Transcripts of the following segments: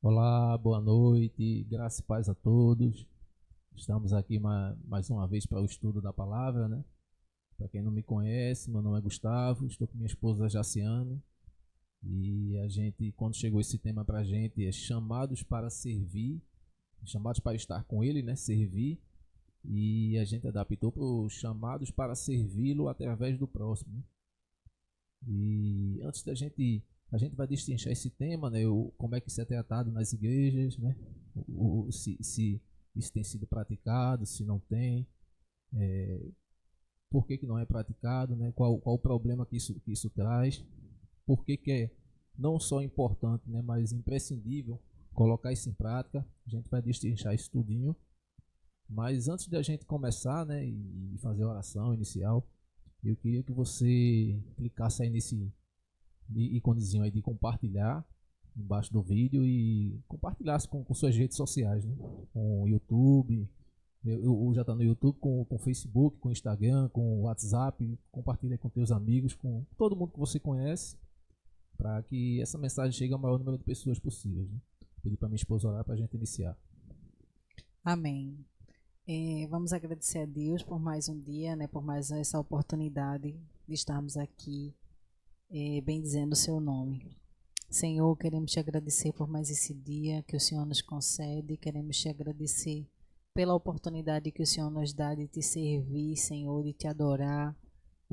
Olá, boa noite, graça e paz a todos. Estamos aqui mais uma vez para o estudo da palavra, né? Para quem não me conhece, meu nome é Gustavo, estou com minha esposa Jaciane e a gente, quando chegou esse tema para a gente, é chamados para servir, chamados para estar com Ele, né? Servir, e a gente adaptou para os chamados para servi-lo através do próximo, né? E antes da gente a gente vai destrinchar esse tema, né? Como é que isso é tratado nas igrejas, né? Se isso tem sido praticado, se não tem, por que não é praticado, né? Qual o problema que isso traz, por que é não só importante, né, mas imprescindível colocar isso em prática. A gente vai destrinchar isso tudinho. Mas antes da gente começar, né, e fazer a oração inicial, eu queria que você clicasse aí nesse íconezinho aí de compartilhar embaixo do vídeo e compartilhasse com suas redes sociais, né? Com o YouTube, eu já tá no YouTube, com Facebook, com Instagram, com WhatsApp, compartilha com teus amigos, com todo mundo que você conhece, para que essa mensagem chegue ao maior número de pessoas possível, né? Pedir para minha esposa orar para a gente iniciar. Amém. Vamos agradecer a Deus por mais um dia, né, por mais essa oportunidade de estarmos aqui bendizendo o seu nome. Senhor, queremos te agradecer por mais esse dia que o Senhor nos concede, queremos te agradecer pela oportunidade que o Senhor nos dá de te servir, Senhor, de te adorar.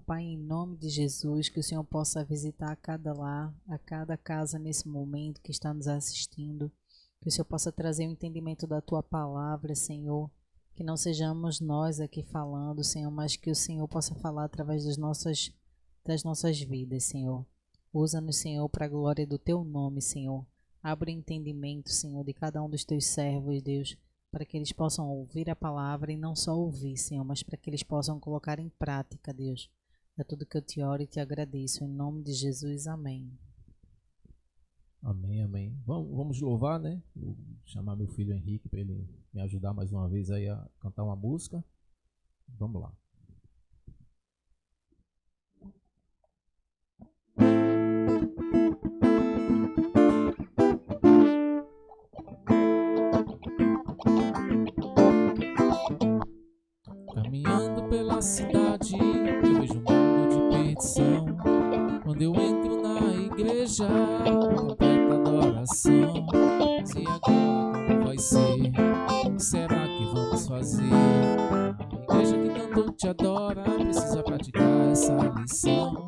Pai, em nome de Jesus, que o Senhor possa visitar cada lar, a cada casa nesse momento que está nos assistindo, que o Senhor possa trazer o entendimento da tua palavra, Senhor, que não sejamos nós aqui falando, Senhor, mas que o Senhor possa falar através das nossas vidas, Senhor. Usa-nos, Senhor, para a glória do teu nome, Senhor. Abre o entendimento, Senhor, de cada um dos teus servos, Deus, para que eles possam ouvir a palavra e não só ouvir, Senhor, mas para que eles possam colocar em prática, Deus. É tudo que eu te oro e te agradeço. Em nome de Jesus, amém. Amém, amém. Vamos louvar, né? Vou chamar meu filho Henrique para ele me ajudar mais uma vez aí a cantar uma música. Vamos lá. Caminhando pela cidade, eu vejo um mundo de perdição. Quando eu entro na igreja, completa adoração. Mas e agora como vai ser? O que será que vamos fazer? A igreja que tanto te adora precisa praticar essa lição.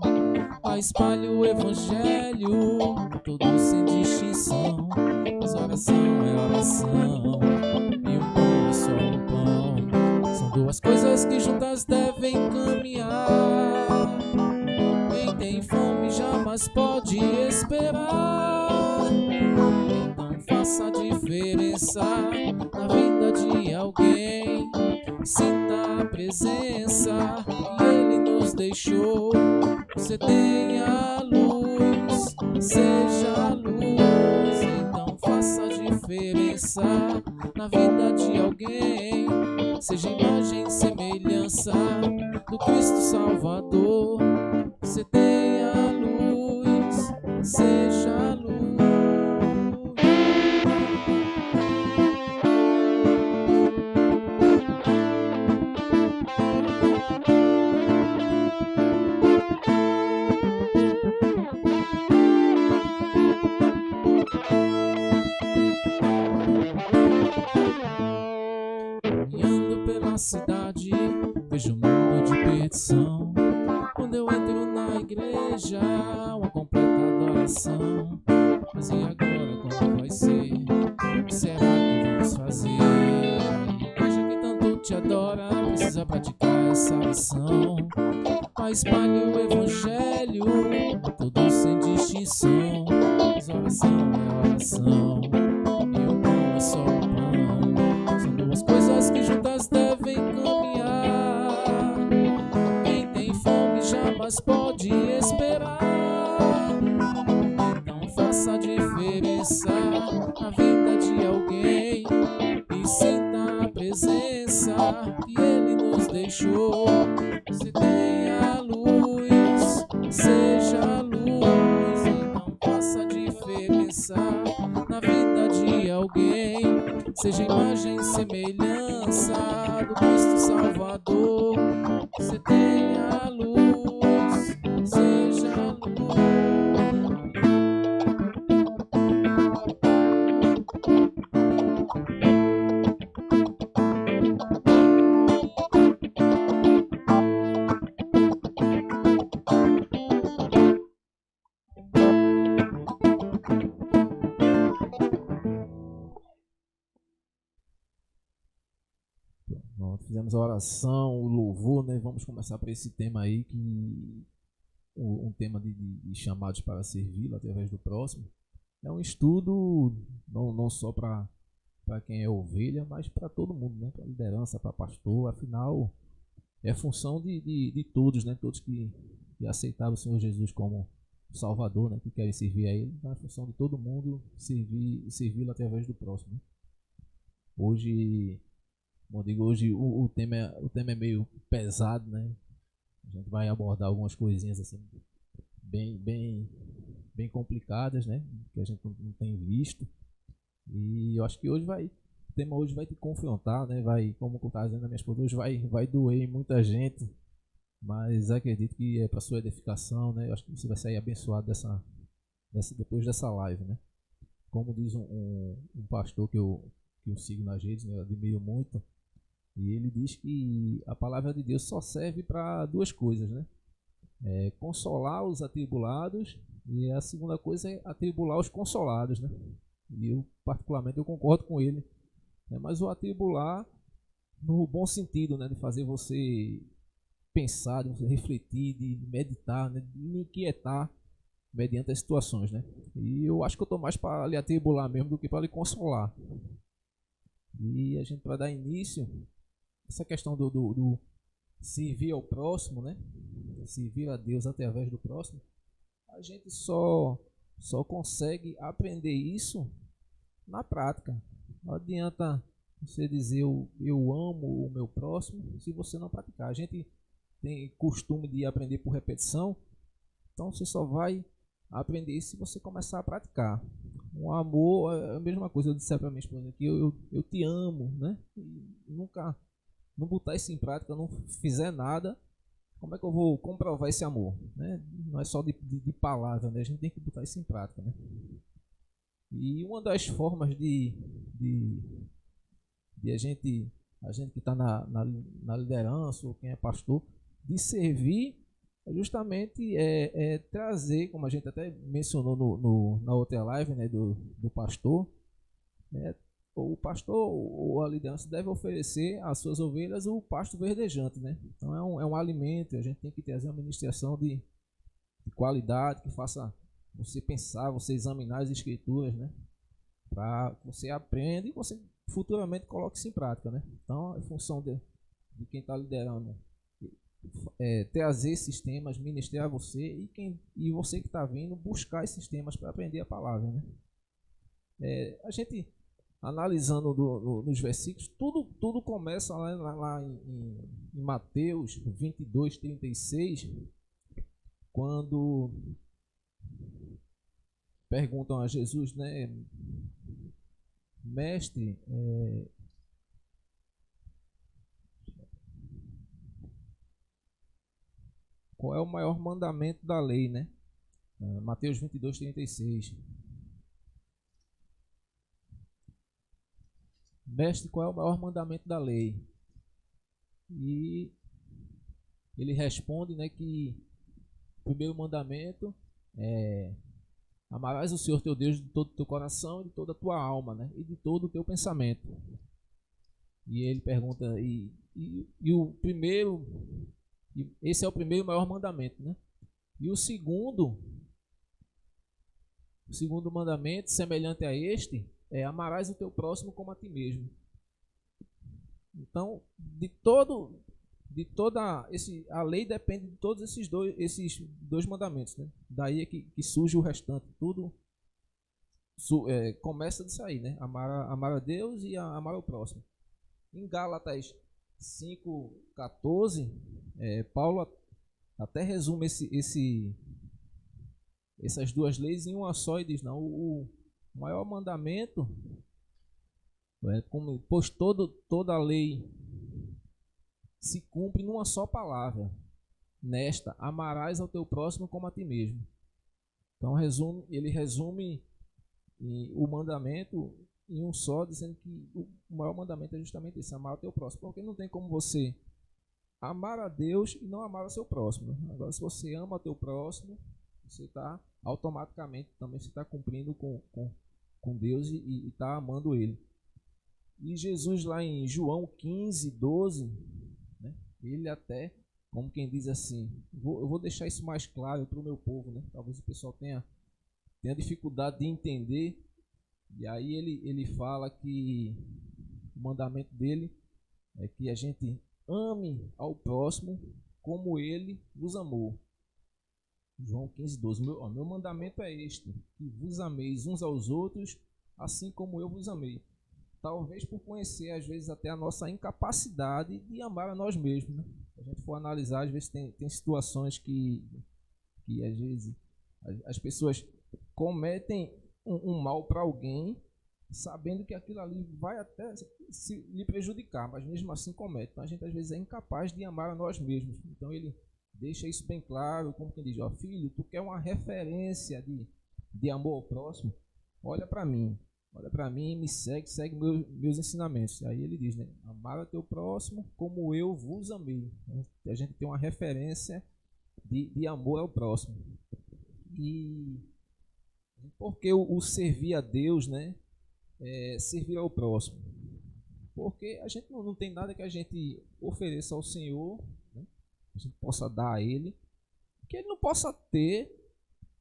Espalhe o evangelho, todos sem distinção. Mas oração é oração, e o pão é só um pão. São duas coisas que juntas devem caminhar. Quem tem fome jamais pode esperar. Então faça a diferença na vida de alguém. Sinta a presença que Ele nos deixou. Você tenha luz, seja a luz. Então faça a diferença na vida de alguém. Seja imagem e semelhança do Cristo Salvador. Você tenha luz, seja a luz. Caminhando pela cidade, vejo um mundo de perdição. Quando eu entro na igreja, uma completa adoração. Mas e agora como vai ser? O que será que vamos fazer? A igreja que tanto te adora precisa praticar essa lição. Espalhe o evangelho, todos sem distinção. Mas oração é oração, e o pão é só o pão. São duas coisas que juntas devem caminhar. Quem tem fome jamais pode esperar. Então faça a diferença na vida de alguém e sinta a presença que Ele nos deixou. Você tenha luz, seja a luz. Então faça a diferença na vida de alguém, seja imagem e semelhança do Cristo Salvador. Você tenha a luz, seja a luz. Fizemos a oração, o louvor, né? Vamos começar por esse tema aí, que um tema de chamados para servir através do próximo. É um estudo não só para quem é ovelha, mas para todo mundo, né? Para liderança, para pastor. Afinal, é função de todos, né? Todos que aceitaram o Senhor Jesus como Salvador, né? Que querem servir a Ele. Então é função de todo mundo servi-lo através do próximo, né? Hoje, como eu digo, hoje o tema é meio pesado, né? A gente vai abordar algumas coisinhas assim bem complicadas, né? Que a gente não tem visto. E eu acho que o tema hoje vai te confrontar, né? Vai, como eu estava dizendo na minha esposa, hoje vai doer em muita gente, mas acredito que é para sua edificação, né? Eu acho que você vai sair abençoado depois dessa live, né? Como diz um pastor que eu sigo nas redes, né? Eu admiro muito. E ele diz que a palavra de Deus só serve para duas coisas, né? Consolar os atribulados, e a segunda coisa é atribular os consolados, né? E eu, particularmente, eu concordo com ele, né? Mas o atribular no bom sentido, né? De fazer você pensar, de você refletir, de meditar, né? De me inquietar mediante as situações, né? E eu acho que eu estou mais para lhe atribular mesmo do que para lhe consolar. E a gente vai dar início essa questão do servir ao próximo, né? Servir a Deus através do próximo. A gente só consegue aprender isso na prática. Não adianta você dizer eu amo o meu próximo se você não praticar. A gente tem costume de aprender por repetição, então você só vai aprender isso se você começar a praticar. O amor é a mesma coisa. Eu disse para minha esposa que eu te amo, né? E nunca não botar isso em prática, não fizer nada, como é que eu vou comprovar esse amor, né? Não é só de palavra, né? A gente tem que botar isso em prática, né? E uma das formas de a gente que está na liderança, ou quem é pastor, de servir, é justamente trazer, como a gente até mencionou na outra live, né, do pastor, né? O pastor ou a liderança deve oferecer às suas ovelhas o pasto verdejante, né? Então é um alimento. A gente tem que trazer uma ministração de qualidade, que faça você pensar, você examinar as escrituras, né? Para você aprenda e você futuramente coloque isso em prática, né? Então é função de quem está liderando trazer esses temas, ministrar a você, e você que está vindo buscar esses temas para aprender a palavra, né? A gente analisando nos versículos, tudo começa lá em Mateus 22, 36, quando perguntam a Jesus, né, mestre, qual é o maior mandamento da lei, né? Mateus 22, 36. Mestre, qual é o maior mandamento da lei? E ele responde, né, que o primeiro mandamento é: amarás o Senhor teu Deus de todo o teu coração, de toda a tua alma, né, e de todo o teu pensamento. E ele pergunta, e o primeiro, esse é o primeiro maior mandamento, né? E o segundo mandamento, semelhante a este, amarás o teu próximo como a ti mesmo. Então, a lei depende de todos esses dois mandamentos, né? Daí é que surge o restante. Tudo começa disso aí, né? Amar a Deus e amar o próximo. Em Gálatas 5:14, Paulo até resume essas duas leis em uma só e diz: não, o maior mandamento Pois toda a lei se cumpre numa só palavra. Nesta, amarás ao teu próximo como a ti mesmo. Então ele resume o mandamento em um só, dizendo que o maior mandamento é justamente esse, amar o teu próximo. Porque não tem como você amar a Deus e não amar o seu próximo. Agora, se você ama o teu próximo, você está automaticamente também está cumprindo com Deus e está amando Ele. E Jesus lá em João 15, 12, né, ele até, como quem diz assim, eu vou deixar isso mais claro para o meu povo, né? Talvez o pessoal tenha dificuldade de entender. E aí ele fala que o mandamento dele é que a gente ame ao próximo como ele vos amou. João 15, 12. Meu mandamento é este, que vos ameis uns aos outros, assim como eu vos amei. Talvez por conhecer, às vezes, até a nossa incapacidade de amar a nós mesmos. Né? Se a gente for analisar, às vezes tem situações que às vezes, as pessoas cometem um mal para alguém, sabendo que aquilo ali vai até se lhe prejudicar, mas mesmo assim comete. Então a gente às vezes é incapaz de amar a nós mesmos. Então ele deixa isso bem claro, como quem diz, ó, filho, tu quer uma referência de amor ao próximo? Olha para mim e me segue meus ensinamentos. Aí ele diz, né, amar o teu próximo como eu vos amei. A gente tem uma referência de amor ao próximo. E porque o servir a Deus, né, servir ao próximo? Porque a gente não tem nada que a gente ofereça ao Senhor, né, a gente possa dar a Ele, que Ele não possa ter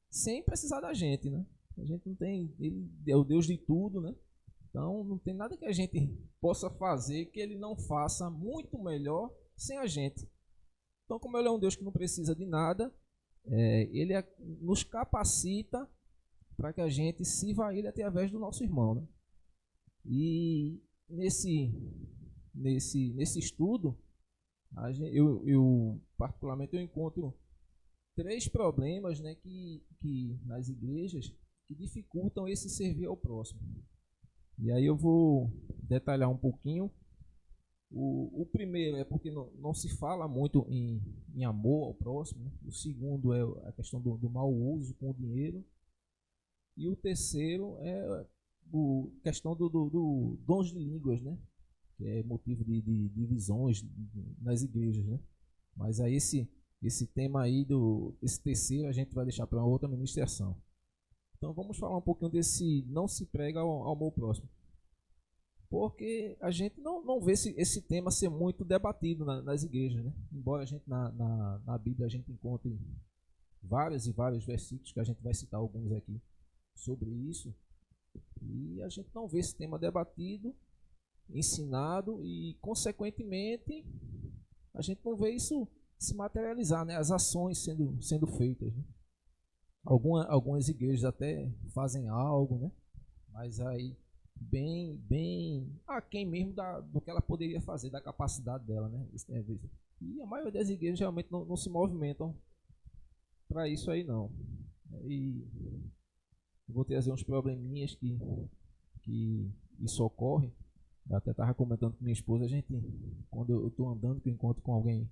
sem precisar da gente, né? A gente não tem, Ele é o Deus de tudo, né? Então não tem nada que a gente possa fazer que Ele não faça muito melhor sem a gente. Então, como Ele é um Deus que não precisa de nada, Ele nos capacita para que a gente sirva a Ele através do nosso irmão, né? E nesse estudo, eu particularmente eu encontro 3 problemas, né, que nas igrejas que dificultam esse servir ao próximo. E aí eu vou detalhar um pouquinho. O primeiro é porque não se fala muito em amor ao próximo, né? O segundo é a questão do mau uso com o dinheiro. E o terceiro é a questão do dons de línguas, né? Que é motivo de divisões nas igrejas, né? Mas aí esse tema aí, esse terceiro, a gente vai deixar para uma outra ministração. Então vamos falar um pouquinho desse não se prega ao amor próximo. Porque a gente não vê esse tema ser muito debatido nas igrejas, né? Embora a gente na Bíblia a gente encontre vários e vários versículos, que a gente vai citar alguns aqui sobre isso, e a gente não vê esse tema debatido, ensinado, e consequentemente a gente não vê isso se materializar, né? As ações sendo feitas, né? Algumas igrejas até fazem algo, né? Mas aí bem aquém mesmo do que ela poderia fazer, da capacidade dela, né? E a maioria das igrejas realmente não se movimentam para isso aí, não. E eu vou trazer uns probleminhas que isso ocorre. Eu até estava comentando com minha esposa, quando eu estou andando, que eu encontro com alguém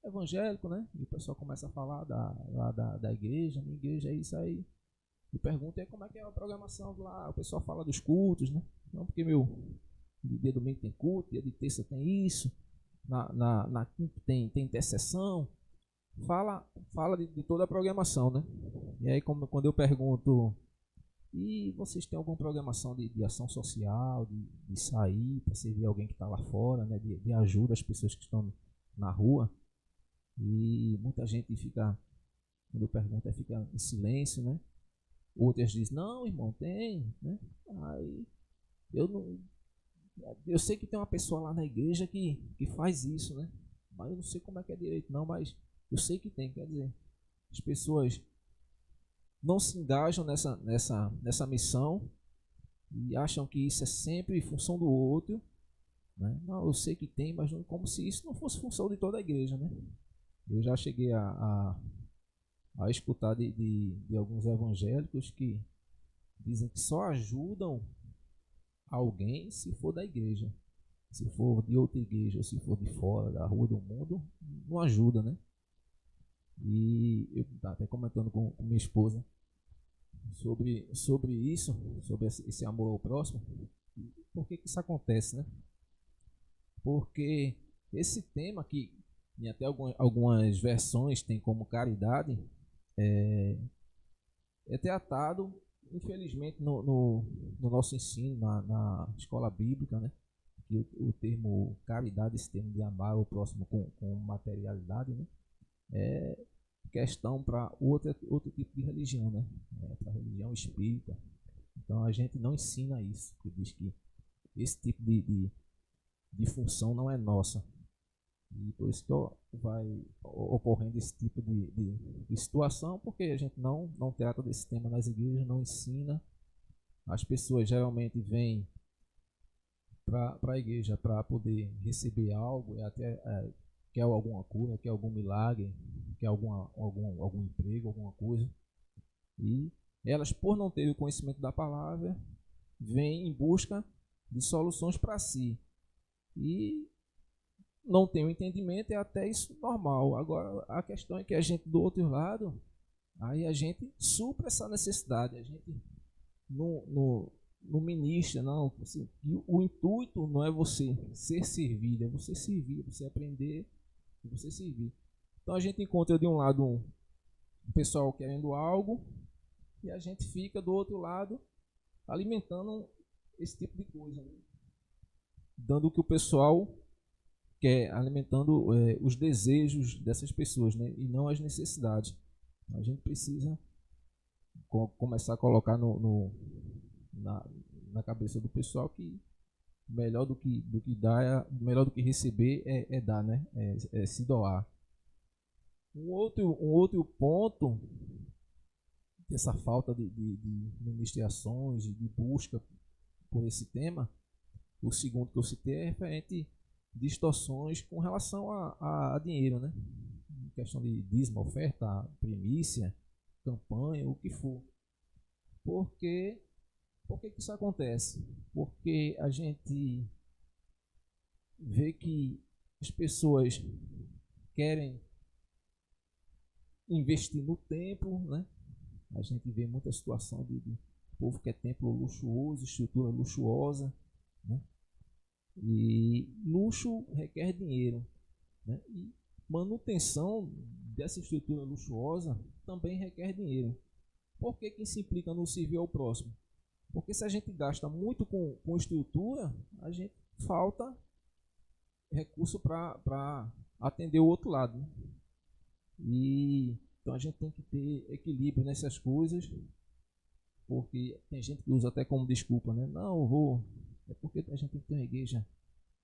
evangélico, né? E o pessoal começa a falar da igreja, minha igreja é isso aí. E pergunta como é que é a programação lá. O pessoal fala dos cultos, né? Não, porque dia de domingo tem culto, dia de terça tem isso, na quinta tem intercessão. Fala de toda a programação, né? E aí quando eu pergunto, e vocês têm alguma programação de ação social, de sair para servir alguém que está lá fora, né? De ajuda às pessoas que estão na rua? E muita gente fica, quando eu pergunto, fica em silêncio, né? Outras dizem, não, irmão, tem, né? Aí eu sei que tem uma pessoa lá na igreja que faz isso, né? Mas eu não sei como é que é direito, não, mas eu sei que tem. Quer dizer, as pessoas não se engajam nessa missão e acham que isso é sempre função do outro, né? Não, eu sei que tem, mas não, como se isso não fosse função de toda a igreja, né? Eu já cheguei a escutar de alguns evangélicos que dizem que só ajudam alguém se for da igreja. Se for de outra igreja ou se for de fora, da rua, do mundo, não ajuda, né? E eu estava até comentando com minha esposa sobre isso, sobre esse amor ao próximo. Por que isso acontece, né? Porque esse tema que em até algumas versões tem como caridade é tratado, infelizmente, no nosso ensino, na escola bíblica, né? Que o termo caridade, esse termo de amar o próximo com materialidade, né? É questão para outro tipo de religião, né? Para a religião espírita. Então a gente não ensina isso, que diz que esse tipo de função não é nossa. E por isso que vai ocorrendo esse tipo de situação, porque a gente não trata desse tema nas igrejas, não ensina. As pessoas geralmente vêm para a igreja para poder receber algo, quer alguma cura, quer algum milagre, quer algum emprego, alguma coisa. E elas, por não ter o conhecimento da palavra, vêm em busca de soluções para si. E não tem o entendimento, é até isso normal. Agora, a questão é que a gente, do outro lado, aí a gente supra essa necessidade, a gente não ministra, não. Assim, o intuito não é você ser servido, é você servir, você aprender e você servir. Então a gente encontra de um lado um pessoal querendo algo e a gente fica do outro lado alimentando esse tipo de coisa, né? Dando o que o pessoal quer, alimentando os desejos dessas pessoas, né? E não as necessidades. A gente precisa começar a colocar na cabeça do pessoal que melhor do que dar, melhor do que receber é dar, né? É se doar. Um outro ponto dessa falta de ministrações, de busca por esse tema, o segundo que eu citei é referente distorções com relação a dinheiro, né? Em questão de dízimo, oferta, primícia, campanha, o que for. Por que isso acontece? Porque a gente vê que as pessoas querem investir no templo, né? A gente vê muita situação de povo que é templo luxuoso, estrutura luxuosa, né? E luxo requer dinheiro, né? E manutenção dessa estrutura luxuosa também requer dinheiro. Por que se implica no servir ao próximo? Porque se a gente gasta muito com estrutura, a gente falta recurso para atender o outro lado, né? E então a gente tem que ter equilíbrio nessas coisas, porque tem gente que usa até como desculpa, né? Não, eu vou. É porque a gente tem que ter uma igreja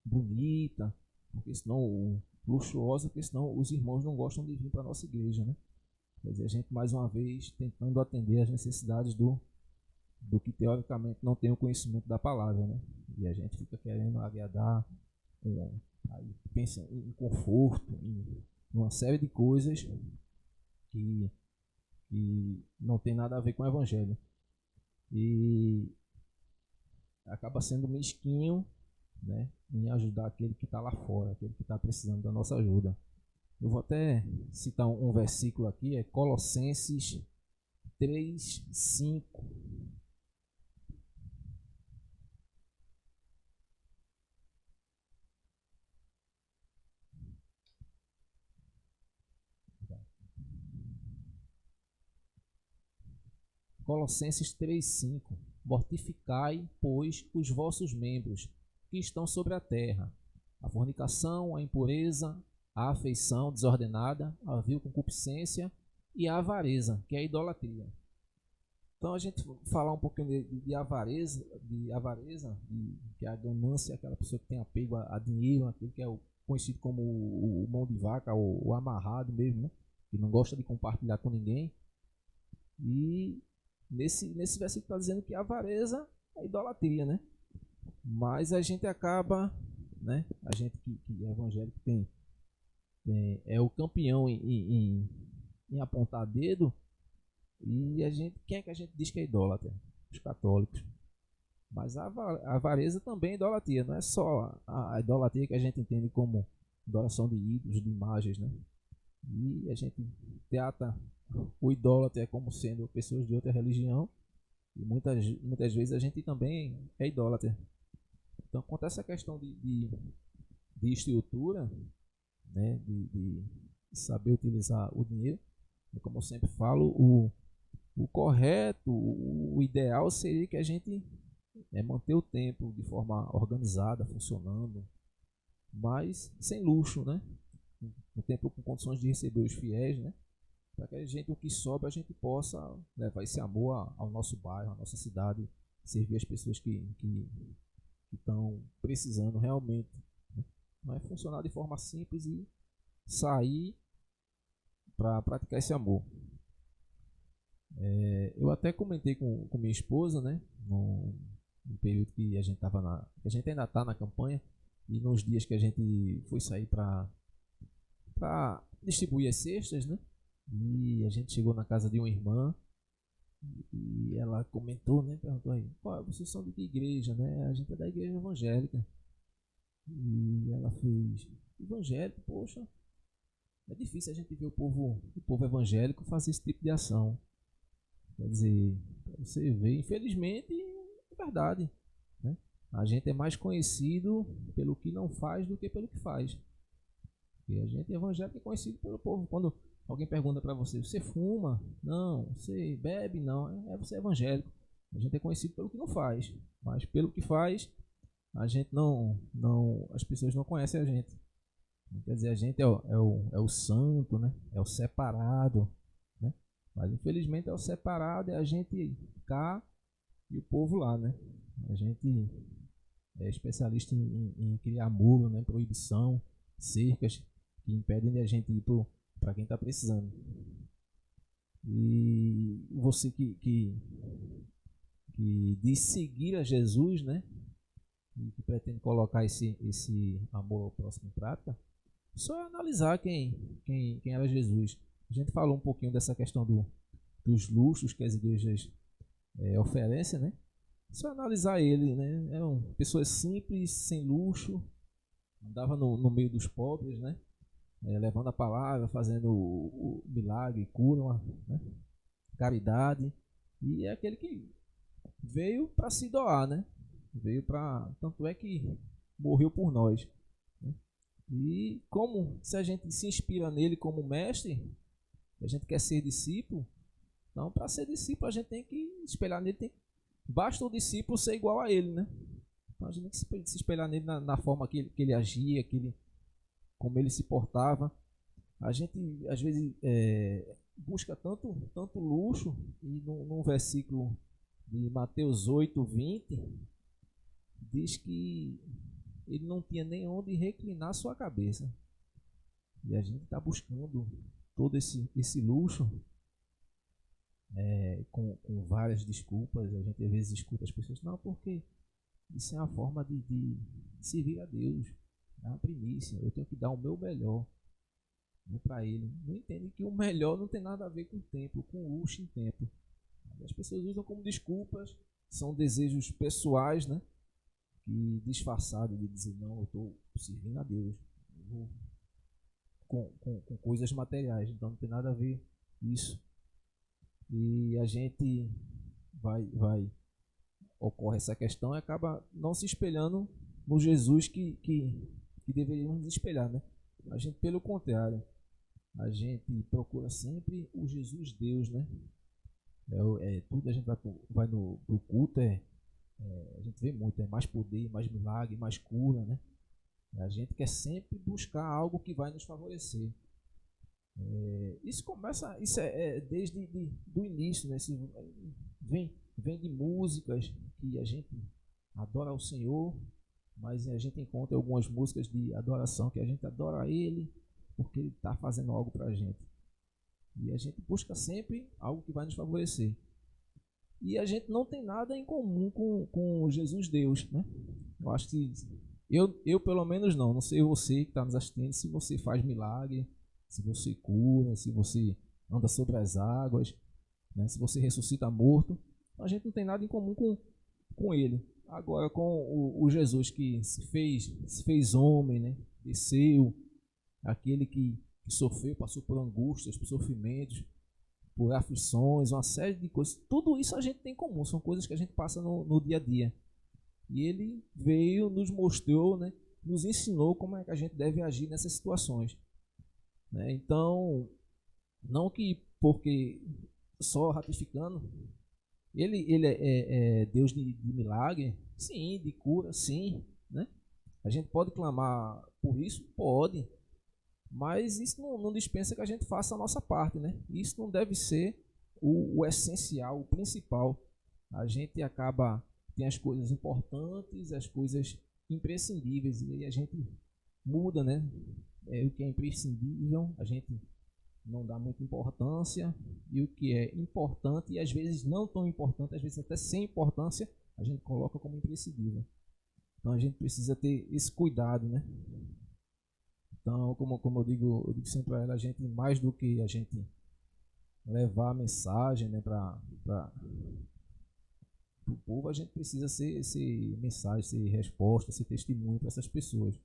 bonita, porque senão luxuosa, porque senão os irmãos não gostam de vir para a nossa igreja, né? Quer dizer, a gente mais uma vez tentando atender às necessidades do que teoricamente não tem o conhecimento da palavra, né? E a gente fica querendo agradar, aí pensa em conforto, em uma série de coisas que não tem nada a ver com o evangelho. E acaba sendo mesquinho, né, em ajudar aquele que está lá fora, aquele que está precisando da nossa ajuda. Eu vou até citar um versículo aqui, é Colossenses 3:5. Colossenses 3:5. Mortificai, pois, os vossos membros que estão sobre a terra: a fornicação, a impureza, a afeição desordenada, a vil concupiscência e a avareza, que é a idolatria. Então a gente falar um pouquinho de avareza, que é a ganância, aquela pessoa que tem apego a dinheiro, aquele que é conhecido como o mão de vaca, o amarrado mesmo, né? Que não gosta de compartilhar com ninguém. E nesse versículo está dizendo que a avareza é idolatria, né? Mas a gente acaba, né? A gente que é evangélico é o campeão em apontar dedo. E quem é que a gente diz que é idólatra? Os católicos. Mas a avareza também é idolatria, não é só a idolatria que a gente entende como adoração de ídolos, de imagens, né? E a gente trata o idólatra como sendo pessoas de outra religião, e muitas vezes a gente também é idólatra. Então, quanto a essa questão de estrutura, né, de saber utilizar o dinheiro, como eu sempre falo, o correto, o ideal seria que a gente manter o templo de forma organizada, funcionando, mas sem luxo, né? Um templo com condições de receber os fiéis, né? Para que a gente, o que sobra, a gente possa levar esse amor ao nosso bairro, à nossa cidade, servir as pessoas que estão precisando realmente. Né? Não é funcionar de forma simples e sair para praticar esse amor. Eu até comentei com minha esposa, né? No período que a gente a gente ainda está na campanha, e nos dias que a gente foi sair para distribuir as cestas, né? E a gente chegou na casa de uma irmã e ela comentou, né? Perguntou aí, pô, vocês são de que igreja, né? A gente é da igreja evangélica. E ela fez, evangélico, poxa, é difícil a gente ver o povo evangélico fazer esse tipo de ação. Quer dizer, você vê, infelizmente, é verdade, né? A gente é mais conhecido pelo que não faz do que pelo que faz. E a gente evangélico é conhecido pelo povo. Quando alguém pergunta para você, você fuma? Não. Você bebe? Não. Você é evangélico. A gente é conhecido pelo que não faz, mas pelo que faz, a gente as pessoas não conhecem a gente. Quer dizer, a gente é o santo, né? É o separado, né? Mas infelizmente é o separado, é a gente cá e o povo lá, né? A gente é especialista em criar muro, né? Proibição, cercas que impedem de a gente ir para quem está precisando. E você que diz seguir a Jesus, né? E que pretende colocar esse amor ao próximo em prática, só analisar quem era Jesus. A gente falou um pouquinho dessa questão dos luxos que as igrejas oferecem, né? Só analisar ele, né? Eram pessoas simples, sem luxo, andava no meio dos pobres, né? Levando a palavra, fazendo o milagre, cura, né? Caridade. E é aquele que veio para se doar, né? Veio para, tanto é que morreu por nós, né? E como se a gente se inspira nele como mestre, a gente quer ser discípulo, então para ser discípulo a gente tem que espelhar nele, basta o discípulo ser igual a ele, né? Então a gente tem que se espelhar nele na forma que ele agia, como ele se portava. A gente às vezes busca tanto luxo, e num versículo de Mateus 8:20 diz que ele não tinha nem onde reclinar sua cabeça. E a gente está buscando todo esse luxo com várias desculpas. A gente às vezes escuta as pessoas, não, porque isso é uma forma de servir a Deus, é uma primícia, eu tenho que dar o meu melhor, né, para ele. Não entende que o melhor não tem nada a ver com o templo, com luxo em templo. As pessoas usam como desculpas, são desejos pessoais, né? E disfarçado de dizer, não, eu estou servindo a Deus, com coisas materiais, então não tem nada a ver isso. E a gente ocorre essa questão e acaba não se espelhando no Jesus que deveríamos espelhar, né? A gente, pelo contrário, a gente procura sempre o Jesus Deus, né? Tudo a gente vai pro culto, a gente vê muito, mais poder, mais milagre, mais cura, né? A gente quer sempre buscar algo que vai nos favorecer. Isso é desde do início, né? Vem de músicas que a gente adora ao Senhor, mas a gente encontra algumas músicas de adoração que a gente adora Ele porque Ele está fazendo algo para a gente. E a gente busca sempre algo que vai nos favorecer. E a gente não tem nada em comum com Jesus Deus, né? Eu acho que eu pelo menos não sei você que está nos assistindo, se você faz milagre, se você cura, se você anda sobre as águas, né? Se você ressuscita morto, a gente não tem nada em comum com ele. agora com o Jesus que se fez homem, né? Desceu, aquele que sofreu, passou por angústias, por sofrimentos, por aflições, uma série de coisas. Tudo isso a gente tem em comum, são coisas que a gente passa no dia a dia. E ele veio, nos mostrou, né? Nos ensinou como é que a gente deve agir nessas situações, né? Então, não que porque só ratificando, ele é Deus de milagre, sim, de cura, sim, né? A gente pode clamar por isso? Pode, mas isso não dispensa que a gente faça a nossa parte, né? Isso não deve ser o essencial, o principal. A gente tem as coisas importantes, as coisas imprescindíveis, e aí a gente muda, né? O que é imprescindível, a gente não dá muita importância, e o que é importante, e às vezes não tão importante, às vezes até sem importância, a gente coloca como imprescindível. Então a gente precisa ter esse cuidado, né? Então, como eu digo sempre a ela, a gente, mais do que a gente levar a mensagem, né, para o povo, a gente precisa ser mensagem, ser resposta, ser testemunho para essas pessoas.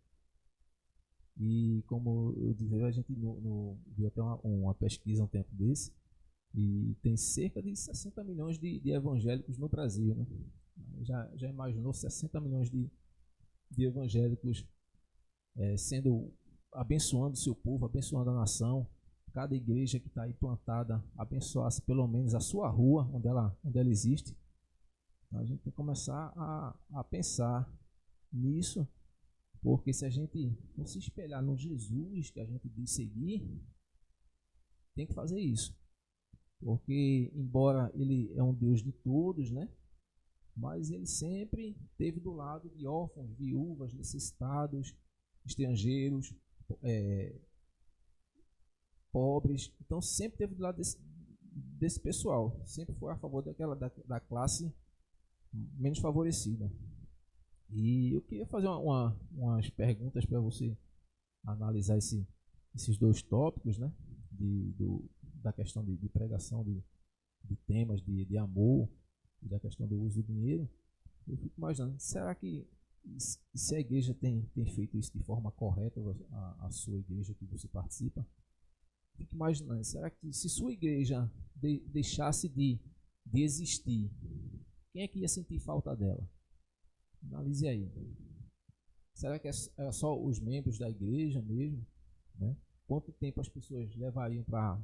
E como eu disse, a gente viu até uma pesquisa um tempo desse, e tem cerca de 60 milhões de evangélicos no Brasil, né? Já imaginou 60 milhões de evangélicos sendo abençoando o seu povo, abençoando a nação? Cada igreja que está aí plantada abençoasse pelo menos a sua rua onde ela existe. Então a gente tem que começar a pensar nisso, porque se a gente não se espelhar no Jesus que a gente diz seguir, tem que fazer isso. Porque embora ele é um Deus de todos, né? Mas ele sempre esteve do lado de órfãos, viúvas, necessitados, estrangeiros, pobres. Então sempre esteve do lado desse pessoal. Sempre foi a favor da classe menos favorecida. E eu queria fazer umas perguntas para você analisar esses dois tópicos, né? Da questão de pregação de temas de amor e da questão do uso do dinheiro. Eu fico imaginando, será que se a igreja tem feito isso de forma correta, a sua igreja que você participa? Fico imaginando, será que se sua igreja deixasse de existir, quem é que ia sentir falta dela? Analise aí. Será que é só os membros da igreja mesmo, né? Quanto tempo as pessoas levariam para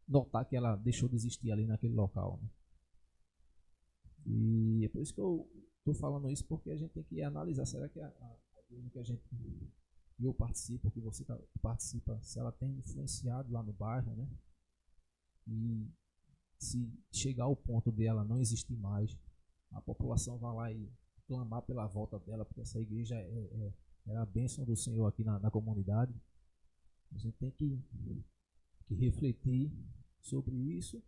notar que ela deixou de existir ali naquele local, né? E é por isso que eu estou falando isso, porque a gente tem que analisar, será que a igreja que eu participo, que você participa, se ela tem influenciado lá no bairro, né? E se chegar ao ponto dela não existir mais, a população vai lá e clamar pela volta dela, porque essa igreja é a bênção do Senhor aqui na comunidade. A gente tem que refletir sobre isso.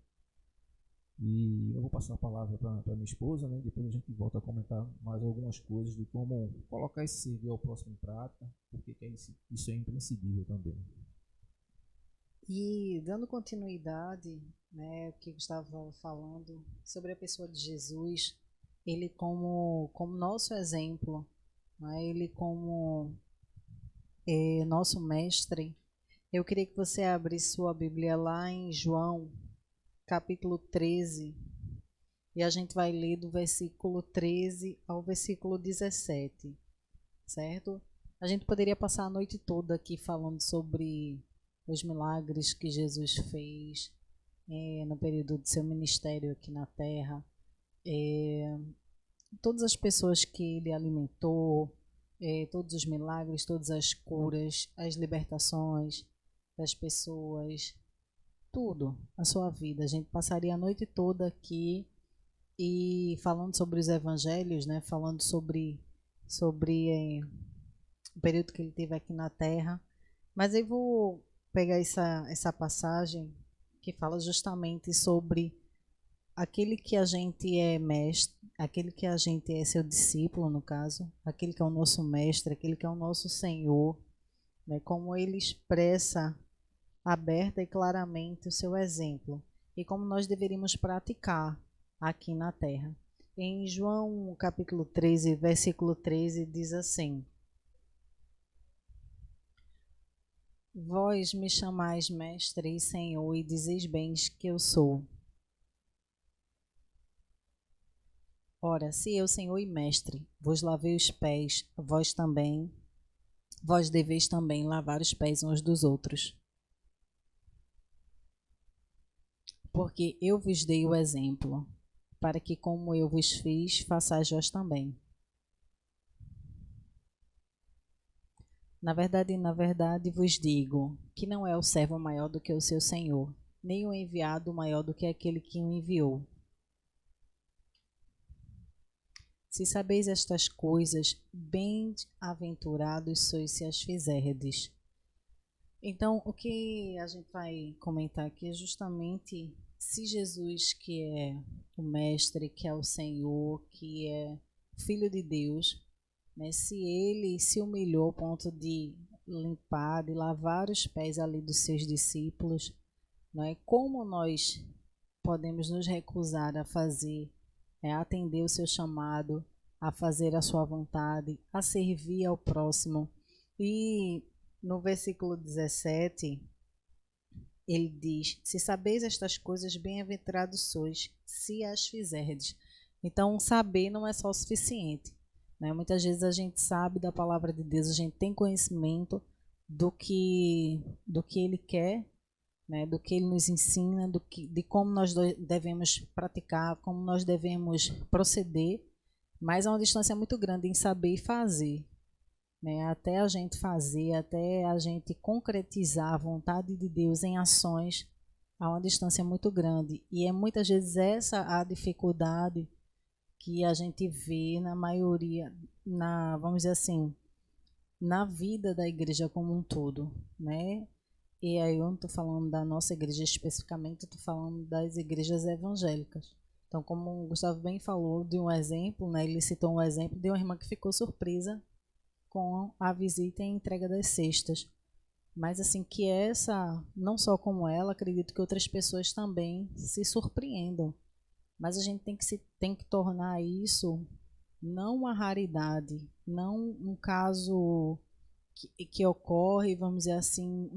E eu vou passar a palavra para minha esposa, né? Depois a gente volta a comentar mais algumas coisas de como colocar esse servir ao próximo em prática, porque isso é imprescindível também. E dando continuidade, né, o que eu estava falando sobre a pessoa de Jesus, ele como nosso exemplo, né, ele como nosso mestre. Eu queria que você abrisse sua Bíblia lá em João, capítulo 13, e a gente vai ler do versículo 13 ao versículo 17, certo? A gente poderia passar a noite toda aqui falando sobre os milagres que Jesus fez no período de seu ministério aqui na Terra, todas as pessoas que ele alimentou, todos os milagres, todas as curas, as libertações das pessoas, tudo, a sua vida. A gente passaria a noite toda aqui e falando sobre os evangelhos, né? Falando sobre o período que ele teve aqui na Terra. Mas eu vou pegar essa passagem que fala justamente sobre aquele que a gente é mestre, aquele que a gente é seu discípulo, no caso, aquele que é o nosso mestre, aquele que é o nosso Senhor, né? Como ele expressa aberta e claramente o seu exemplo e como nós deveríamos praticar aqui na Terra. Em João capítulo 13, versículo 13, diz assim: Vós me chamais mestre e senhor, e dizeis bem que eu sou. Ora, se eu, senhor e mestre, vos lavei os pés, vós deveis também lavar os pés uns dos outros. Porque eu vos dei o exemplo, para que como eu vos fiz, façais vós também. Na verdade vos digo, que não é o servo maior do que o seu senhor, nem o enviado maior do que aquele que o enviou. Se sabeis estas coisas, bem-aventurados sois se as fizerdes. Então, o que a gente vai comentar aqui é justamente se Jesus, que é o Mestre, que é o Senhor, que é Filho de Deus, né, se ele se humilhou ao ponto de limpar, de lavar os pés ali dos seus discípulos, né, como nós podemos nos recusar a fazer, a atender o seu chamado, a fazer a sua vontade, a servir ao próximo. E no versículo 17, ele diz: Se sabeis estas coisas, bem-aventurados sois, se as fizerdes. Então, saber não é só o suficiente, né? Muitas vezes a gente sabe da palavra de Deus, a gente tem conhecimento do que ele quer, né? Do que ele nos ensina, de como nós devemos praticar, como nós devemos proceder, mas há uma distância muito grande em saber e fazer. Né, até a gente fazer, até a gente concretizar a vontade de Deus em ações, há uma distância muito grande. E é muitas vezes essa a dificuldade que a gente vê na maioria, vamos dizer assim, na vida da igreja como um todo, né? E aí eu não estou falando da nossa igreja especificamente, estou falando das igrejas evangélicas. Então, como o Gustavo bem falou de um exemplo, né, ele citou um exemplo de uma irmã que ficou surpresa com a visita e a entrega das cestas. Mas assim, que essa, não só como ela, acredito que outras pessoas também se surpreendam. Mas a gente tem que tornar isso não uma raridade, não um caso que ocorre, vamos dizer assim,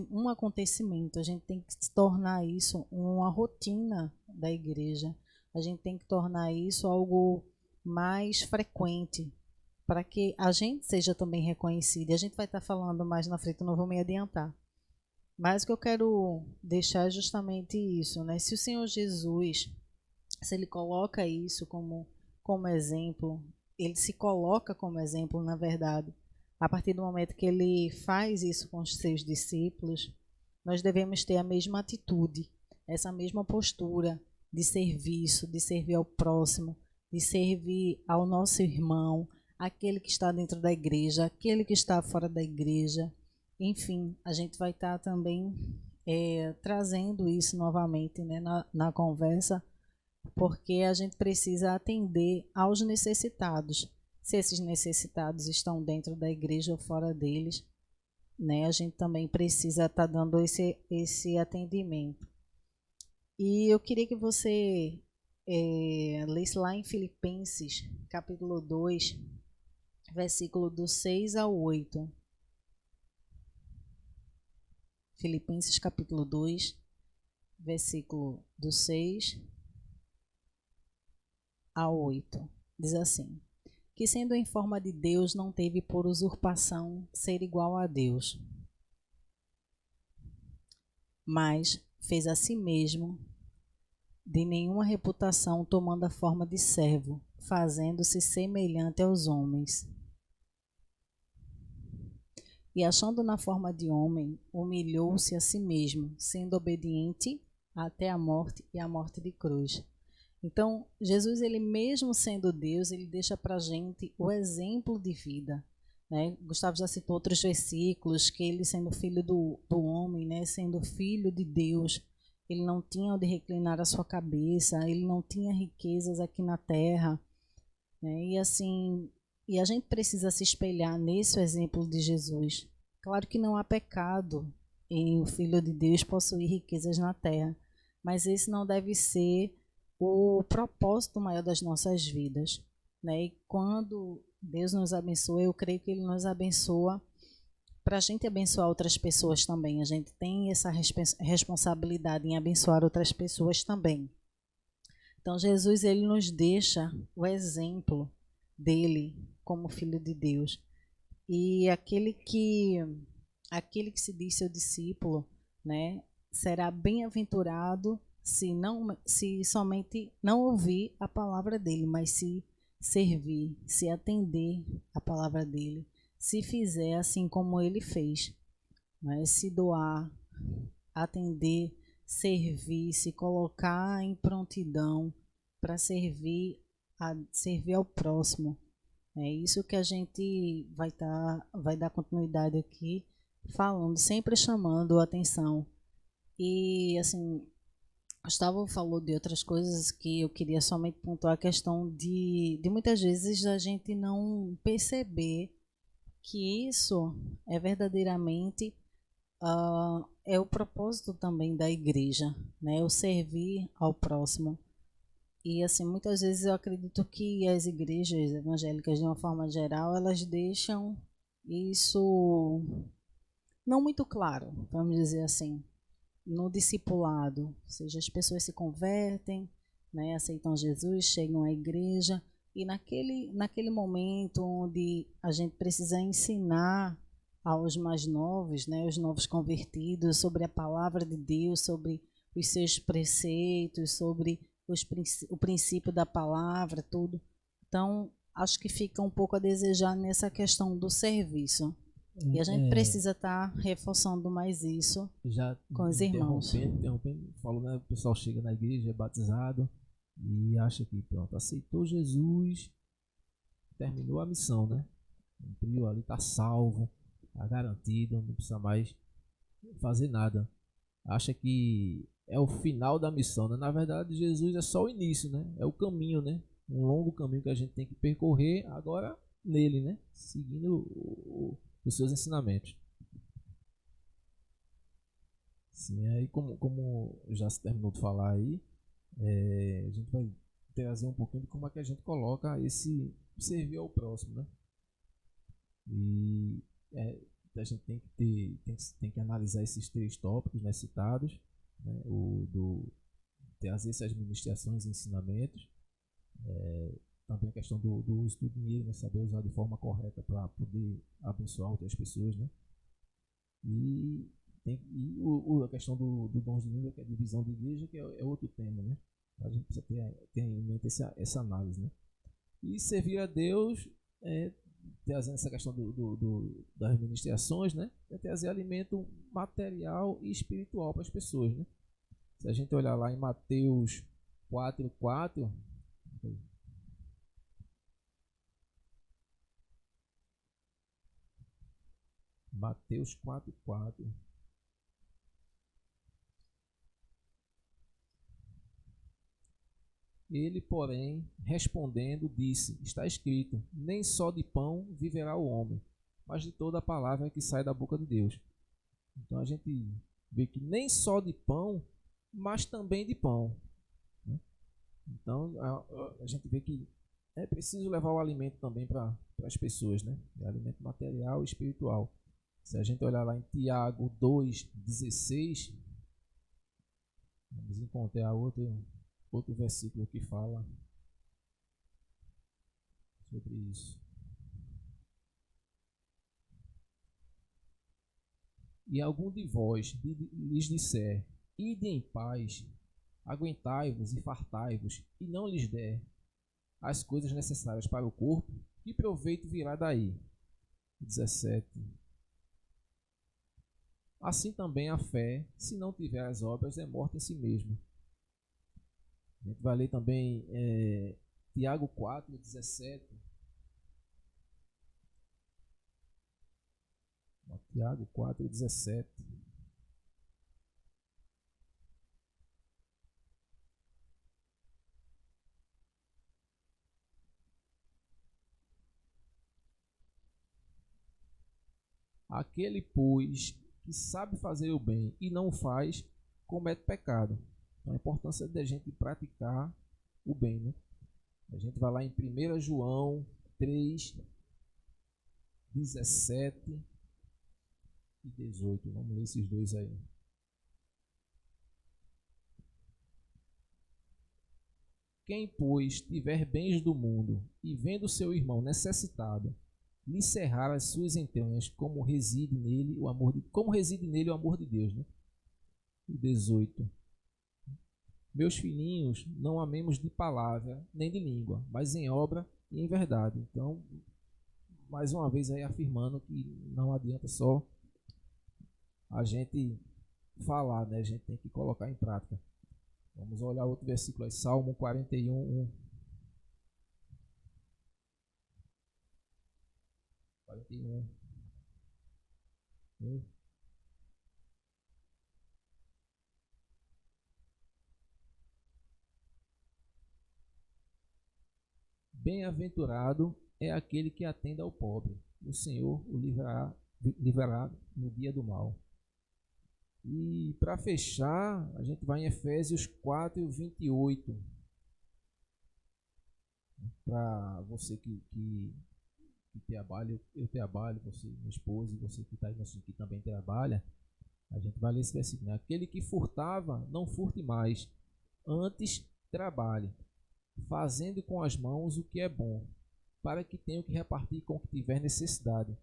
um acontecimento. A gente tem que tornar isso uma rotina da igreja. A gente tem que tornar isso algo mais frequente, para que a gente seja também reconhecido. E a gente vai estar falando mais na frente, não vou me adiantar. Mas o que eu quero deixar é justamente isso, né? Se o Senhor Jesus, se ele coloca isso como exemplo, ele se coloca como exemplo, na verdade, a partir do momento que ele faz isso com os seus discípulos, nós devemos ter a mesma atitude, essa mesma postura de serviço, de servir ao próximo, de servir ao nosso irmão, aquele que está dentro da igreja, aquele que está fora da igreja. Enfim, a gente vai estar também trazendo isso novamente, né, na conversa, porque a gente precisa atender aos necessitados. Se esses necessitados estão dentro da igreja ou fora deles, né, a gente também precisa estar dando esse atendimento. E eu queria que você lesse lá em Filipenses, capítulo 2, versículo do 6 ao 8. Filipenses, capítulo 2, versículo do 6 ao 8. Diz assim: Que sendo em forma de Deus, não teve por usurpação ser igual a Deus, mas fez a si mesmo de nenhuma reputação, tomando a forma de servo, fazendo-se semelhante aos homens. E achando na forma de homem, humilhou-se a si mesmo, sendo obediente até a morte e a morte de cruz. Então, Jesus, ele mesmo sendo Deus, ele deixa para a gente o exemplo de vida. Né? Gustavo já citou outros versículos, que ele sendo filho do homem, né? Sendo filho de Deus, ele não tinha onde reclinar a sua cabeça, ele não tinha riquezas aqui na terra. Né? E assim, e a gente precisa se espelhar nesse exemplo de Jesus. Claro que não há pecado em o Filho de Deus possuir riquezas na terra, mas esse não deve ser o propósito maior das nossas vidas, né? E quando Deus nos abençoa, eu creio que Ele nos abençoa para a gente abençoar outras pessoas também. A gente tem essa responsabilidade em abençoar outras pessoas também. Então, Jesus, ele nos deixa o exemplo dele como filho de Deus. E aquele que se diz seu discípulo, né, será bem-aventurado se somente não ouvir a palavra dele, mas se servir, se atender a palavra dele, se fizer assim como ele fez, né, se doar, atender, servir, se colocar em prontidão para servir ao próximo. É isso que a gente vai dar continuidade aqui falando, sempre chamando a atenção. E assim, Gustavo falou de outras coisas que eu queria somente pontuar a questão de muitas vezes a gente não perceber que isso é verdadeiramente é o propósito também da igreja, né? O servir ao próximo. E assim, muitas vezes eu acredito que as igrejas evangélicas, de uma forma geral, elas deixam isso não muito claro, vamos dizer assim, no discipulado. Ou seja, as pessoas se convertem, né, aceitam Jesus, chegam à igreja, e naquele momento onde a gente precisa ensinar aos mais novos, né, os novos convertidos, sobre a palavra de Deus, sobre os seus preceitos, sobre o princípio da palavra, tudo. Então, acho que fica um pouco a desejar nessa questão do serviço. E a gente precisa estar reforçando mais isso já com os irmãos. Interrompendo, falou, né? O pessoal chega na igreja, é batizado e acha que pronto, aceitou Jesus, terminou a missão, né? Cumpriu ali, tá salvo, tá garantido, não precisa mais fazer nada. Acha que é o final da missão, né? Na verdade, Jesus é só o início, né? É o caminho, né? Um longo caminho que a gente tem que percorrer agora nele, né? Seguindo os seus ensinamentos. Sim, aí como já se terminou de falar aí, a gente vai trazer um pouquinho de como é que a gente coloca esse servir ao próximo, né? E a gente tem que analisar esses três tópicos, né, citados, né? Trazer essas ministrações e ensinamentos, também a questão do uso do dinheiro, né? Saber usar de forma correta para poder abençoar outras pessoas, né? E a questão do dons de língua, que é a divisão de igreja, que é outro tema, né? A gente precisa ter em mente essa análise, né? E servir a Deus, trazendo essa questão das ministrações, né? É trazer alimento material e espiritual para as pessoas, né? Se a gente olhar lá em Mateus 4:4, Mateus 4:4. Ele, porém, respondendo, disse: está escrito, nem só de pão viverá o homem, mas de toda a palavra que sai da boca de Deus. Então a gente vê que nem só de pão, mas também de pão, né? Então a gente vê que é preciso levar o alimento também para as pessoas, né? É alimento material e espiritual. Se a gente olhar lá em Tiago 2:16, vamos encontrar outro versículo que fala sobre isso. E algum de vós lhes disser: ide em paz, aguentai-vos e fartai-vos, e não lhes der as coisas necessárias para o corpo, que proveito virá daí? 17. Assim também a fé, se não tiver as obras, é morta em si mesma. A gente vai ler também Tiago 4:17. Tiago 4:17. Aquele, pois, que sabe fazer o bem e não faz, comete pecado. Então, a importância da gente praticar o bem, né? A gente vai lá em 1 João 3, 17 e 18. Vamos ler esses dois aí. Quem, pois, tiver bens do mundo e vendo seu irmão necessitado, lhe cerrar as suas entranhas, como reside nele o amor de Deus, né? O 18. Meus filhinhos, não amemos de palavra nem de língua, mas em obra e em verdade. Então, mais uma vez aí afirmando que não adianta só a gente falar, né? A gente tem que colocar em prática. Vamos olhar outro versículo aí, Salmo 41, 1. 41, 1. Bem-aventurado é aquele que atende ao pobre. O Senhor o livrará no dia do mal. E para fechar, a gente vai em Efésios 4, 28. Para você que trabalha, eu trabalho, você, minha esposa, e você que está aí que também trabalha, a gente vai ler esse versículo, né? Aquele que furtava, não furte mais, antes trabalhe, fazendo com as mãos o que é bom, para que tenha o que repartir com o que tiver necessidade.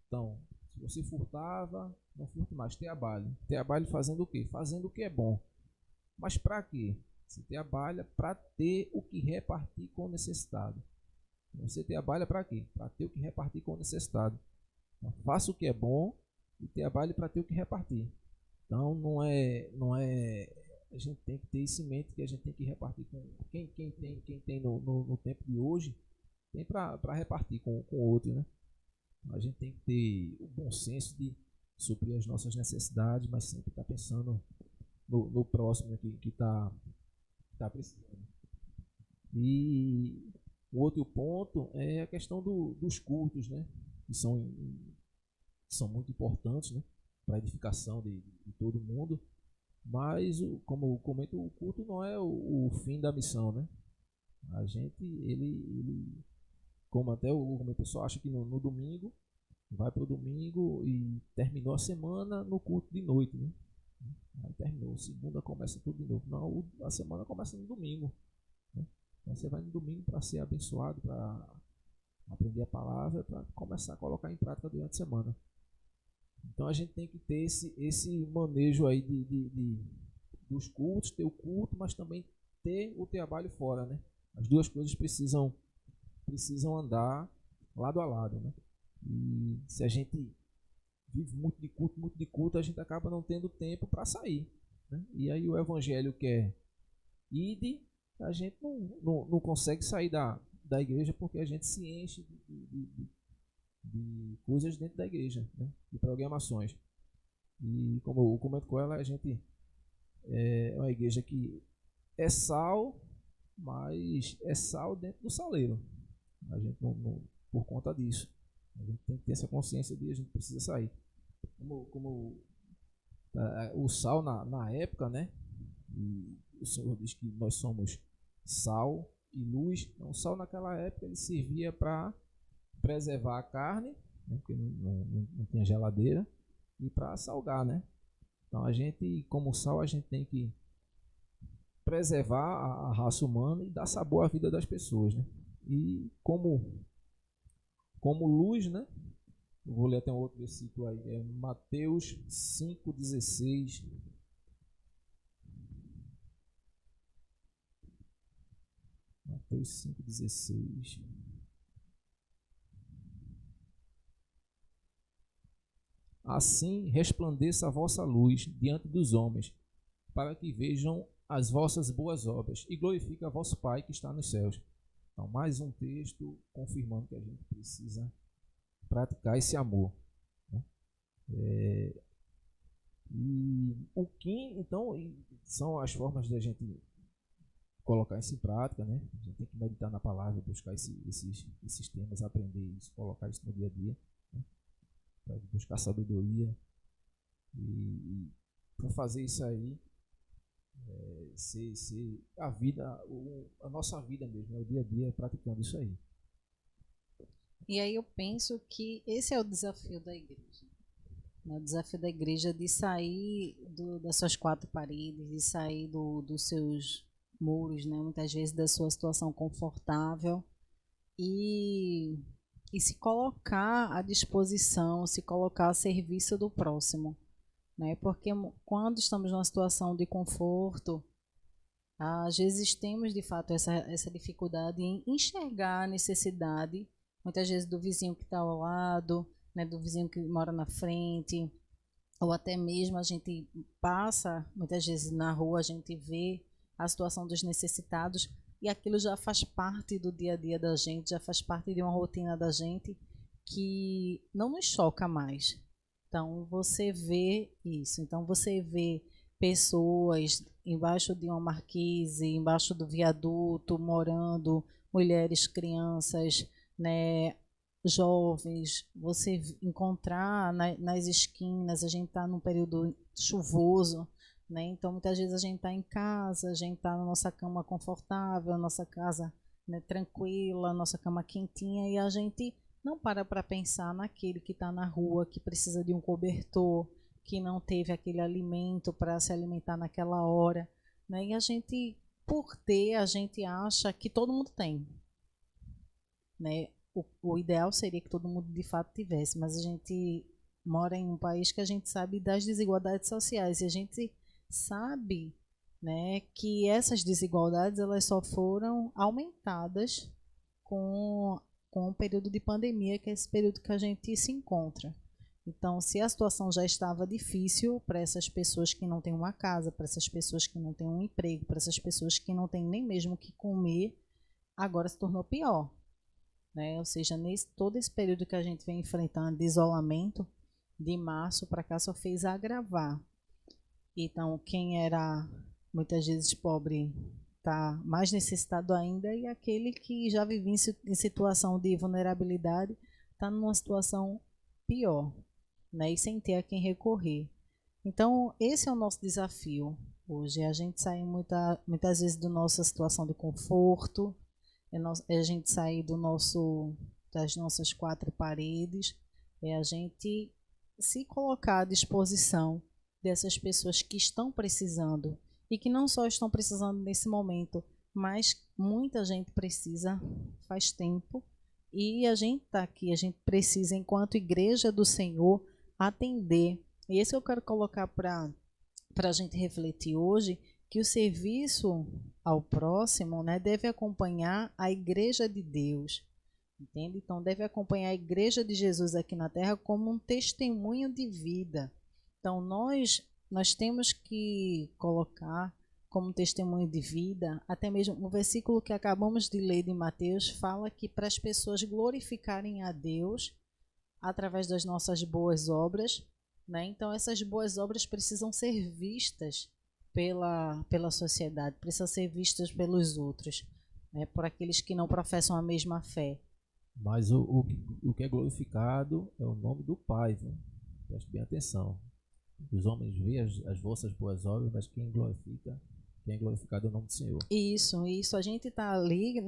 Então, se você furtava, não furte mais, trabalhe. Trabalhe fazendo o quê? Fazendo o que é bom. Mas para quê? Você trabalha para ter o que repartir com o necessitado. Você trabalha para quê? Para ter o que repartir com o necessitado. Então, faça o que é bom e trabalhe para ter o que repartir. Então, não é a gente tem que ter isso em mente, que a gente tem que repartir com quem tem no tempo de hoje, tem para repartir com o outro, né? A gente tem que ter o bom senso de suprir as nossas necessidades, mas sempre estar pensando no próximo que está precisando. E o outro ponto é a questão dos cultos, né? Que são muito importantes, né? Para a edificação de todo mundo. Mas, como eu comento, o culto não é o fim da missão, né? A gente, como até o pessoal acha que no domingo, vai para o domingo e terminou a semana no culto de noite, né? Aí terminou, segunda começa tudo de novo. Não, a semana começa no domingo, né? Então você vai no domingo para ser abençoado, para aprender a palavra, para começar a colocar em prática durante a semana. Então a gente tem que ter esse manejo aí dos cultos, ter o culto, mas também ter o trabalho fora, né? As duas coisas precisam andar lado a lado, né? E se a gente vive muito de culto, a gente acaba não tendo tempo para sair, né? E aí o evangelho quer ide, a gente não consegue sair da igreja porque a gente se enche de coisas dentro da igreja, né? De programações. E como eu comento com ela, a gente é uma igreja que é sal, mas é sal dentro do saleiro. A gente por conta disso, a gente tem que ter essa consciência de a gente precisa sair. Como o sal na época, né? E o Senhor diz que nós somos sal e luz. Então, o sal naquela época ele servia para preservar a carne, né? Porque não tinha geladeira, e para salgar, né? Então a gente, como sal, a gente tem que preservar a raça humana e dar sabor à vida das pessoas, né? E como luz, né? Eu vou ler até um outro versículo aí, é Mateus 5,16. Mateus 5,16. Assim resplandeça a vossa luz diante dos homens, para que vejam as vossas boas obras e glorifique a vosso Pai que está nos céus. Então, mais um texto confirmando que a gente precisa praticar esse amor, né? E o que, então, são as formas de a gente colocar isso em prática, né? A gente tem que meditar na palavra, buscar esses temas, aprender isso, colocar isso no dia a dia, né? Para buscar sabedoria. E para fazer isso aí, Se a vida, a nossa vida mesmo, o dia a dia, praticando isso aí. E aí eu penso que esse é o desafio da igreja. O desafio da igreja é de sair das suas quatro paredes, de sair dos seus muros, né? Muitas vezes da sua situação confortável e, e se colocar à disposição, se colocar a serviço do próximo, né? Porque quando estamos numa situação de conforto, às vezes temos de fato essa dificuldade em enxergar a necessidade, muitas vezes do vizinho que está ao lado, né, do vizinho que mora na frente, ou até mesmo a gente passa, muitas vezes na rua a gente vê a situação dos necessitados e aquilo já faz parte do dia a dia da gente, já faz parte de uma rotina da gente que não nos choca mais. Então você vê isso, então você vê pessoas embaixo de uma marquise, embaixo do viaduto, morando, mulheres, crianças, né, jovens, você encontrar nas esquinas, a gente está num período chuvoso, né? Então muitas vezes a gente está em casa, a gente está na nossa cama confortável, nossa casa, né, tranquila, nossa cama quentinha, e a gente não para pensar naquele que está na rua, que precisa de um cobertor, que não teve aquele alimento para se alimentar naquela hora, né? E a gente, por ter, a gente acha que todo mundo tem, né? O ideal seria que todo mundo de fato tivesse, mas a gente mora em um país que a gente sabe das desigualdades sociais e a gente sabe, né, que essas desigualdades elas só foram aumentadas com o período de pandemia, que é esse período que a gente se encontra. Então, se a situação já estava difícil para essas pessoas que não têm uma casa, para essas pessoas que não têm um emprego, para essas pessoas que não têm nem mesmo o que comer, agora se tornou pior, né? Ou seja, todo esse período que a gente vem enfrentando de isolamento, de março para cá, só fez agravar. Então, quem era muitas vezes pobre está mais necessitado ainda, e aquele que já vivia em situação de vulnerabilidade está numa situação pior, né? E sem ter a quem recorrer. Então, esse é o nosso desafio hoje, é a gente sair muitas vezes da nossa situação de conforto, é a gente sair das nossas quatro paredes, é a gente se colocar à disposição dessas pessoas que estão precisando e que não só estão precisando nesse momento, mas muita gente precisa faz tempo, e a gente está aqui, a gente precisa, enquanto igreja do Senhor, atender. E esse eu quero colocar para a gente refletir hoje, que o serviço ao próximo, né, deve acompanhar a igreja de Deus, entende? Então, deve acompanhar a igreja de Jesus aqui na terra como um testemunho de vida. Então, nós temos que colocar como testemunho de vida, até mesmo o versículo que acabamos de ler de Mateus fala que para as pessoas glorificarem a Deus através das nossas boas obras, né? Então, essas boas obras precisam ser vistas pela sociedade, precisam ser vistas pelos outros, né? Por aqueles que não professam a mesma fé. Mas o que é glorificado é o nome do Pai, viu? Preste bem atenção. Os homens veem as vossas boas obras, mas quem é glorificado é o nome do Senhor. Isso. A gente está ali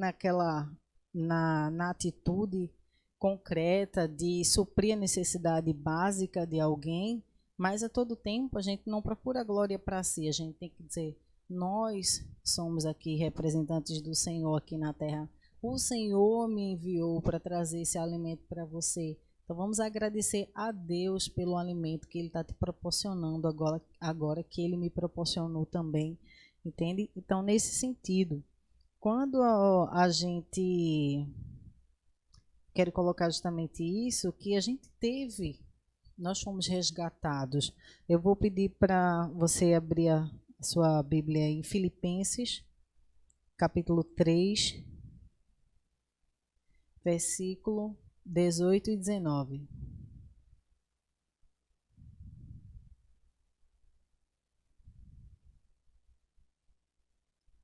na atitude concreta de suprir a necessidade básica de alguém, mas a todo tempo a gente não procura a glória para si. A gente tem que dizer, nós somos aqui representantes do Senhor aqui na terra. O Senhor me enviou para trazer esse alimento para você. Então vamos agradecer a Deus pelo alimento que Ele está te proporcionando agora que Ele me proporcionou também. Entende? Então, nesse sentido, quando a gente quer colocar justamente isso, que a gente teve, nós fomos resgatados. Eu vou pedir para você abrir a sua Bíblia em Filipenses, capítulo 3, versículo 18 e 19.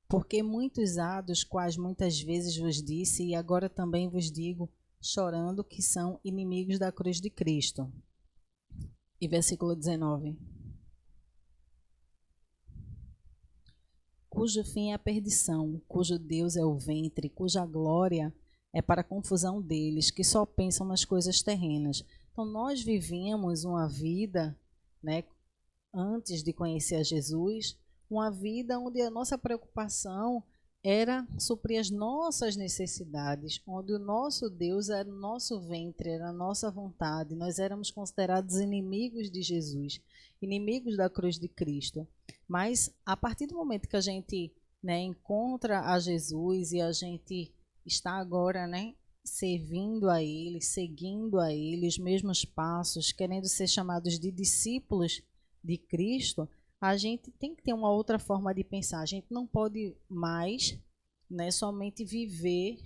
Porque muitos há, dos quais muitas vezes vos disse, e agora também vos digo, chorando, que são inimigos da cruz de Cristo. E versículo 19. cujo fim é a perdição, cujo Deus é o ventre, cuja glória é para a confusão deles, que só pensam nas coisas terrenas. Então, nós vivíamos uma vida, né, antes de conhecer a Jesus, uma vida onde a nossa preocupação era suprir as nossas necessidades, onde o nosso Deus era o nosso ventre, era a nossa vontade. Nós éramos considerados inimigos de Jesus, inimigos da cruz de Cristo. Mas a partir do momento que a gente, né, encontra a Jesus e a gente está agora, né, servindo a Ele, seguindo a Ele, os mesmos passos, querendo ser chamados de discípulos de Cristo, a gente tem que ter uma outra forma de pensar. A gente não pode mais, né, somente viver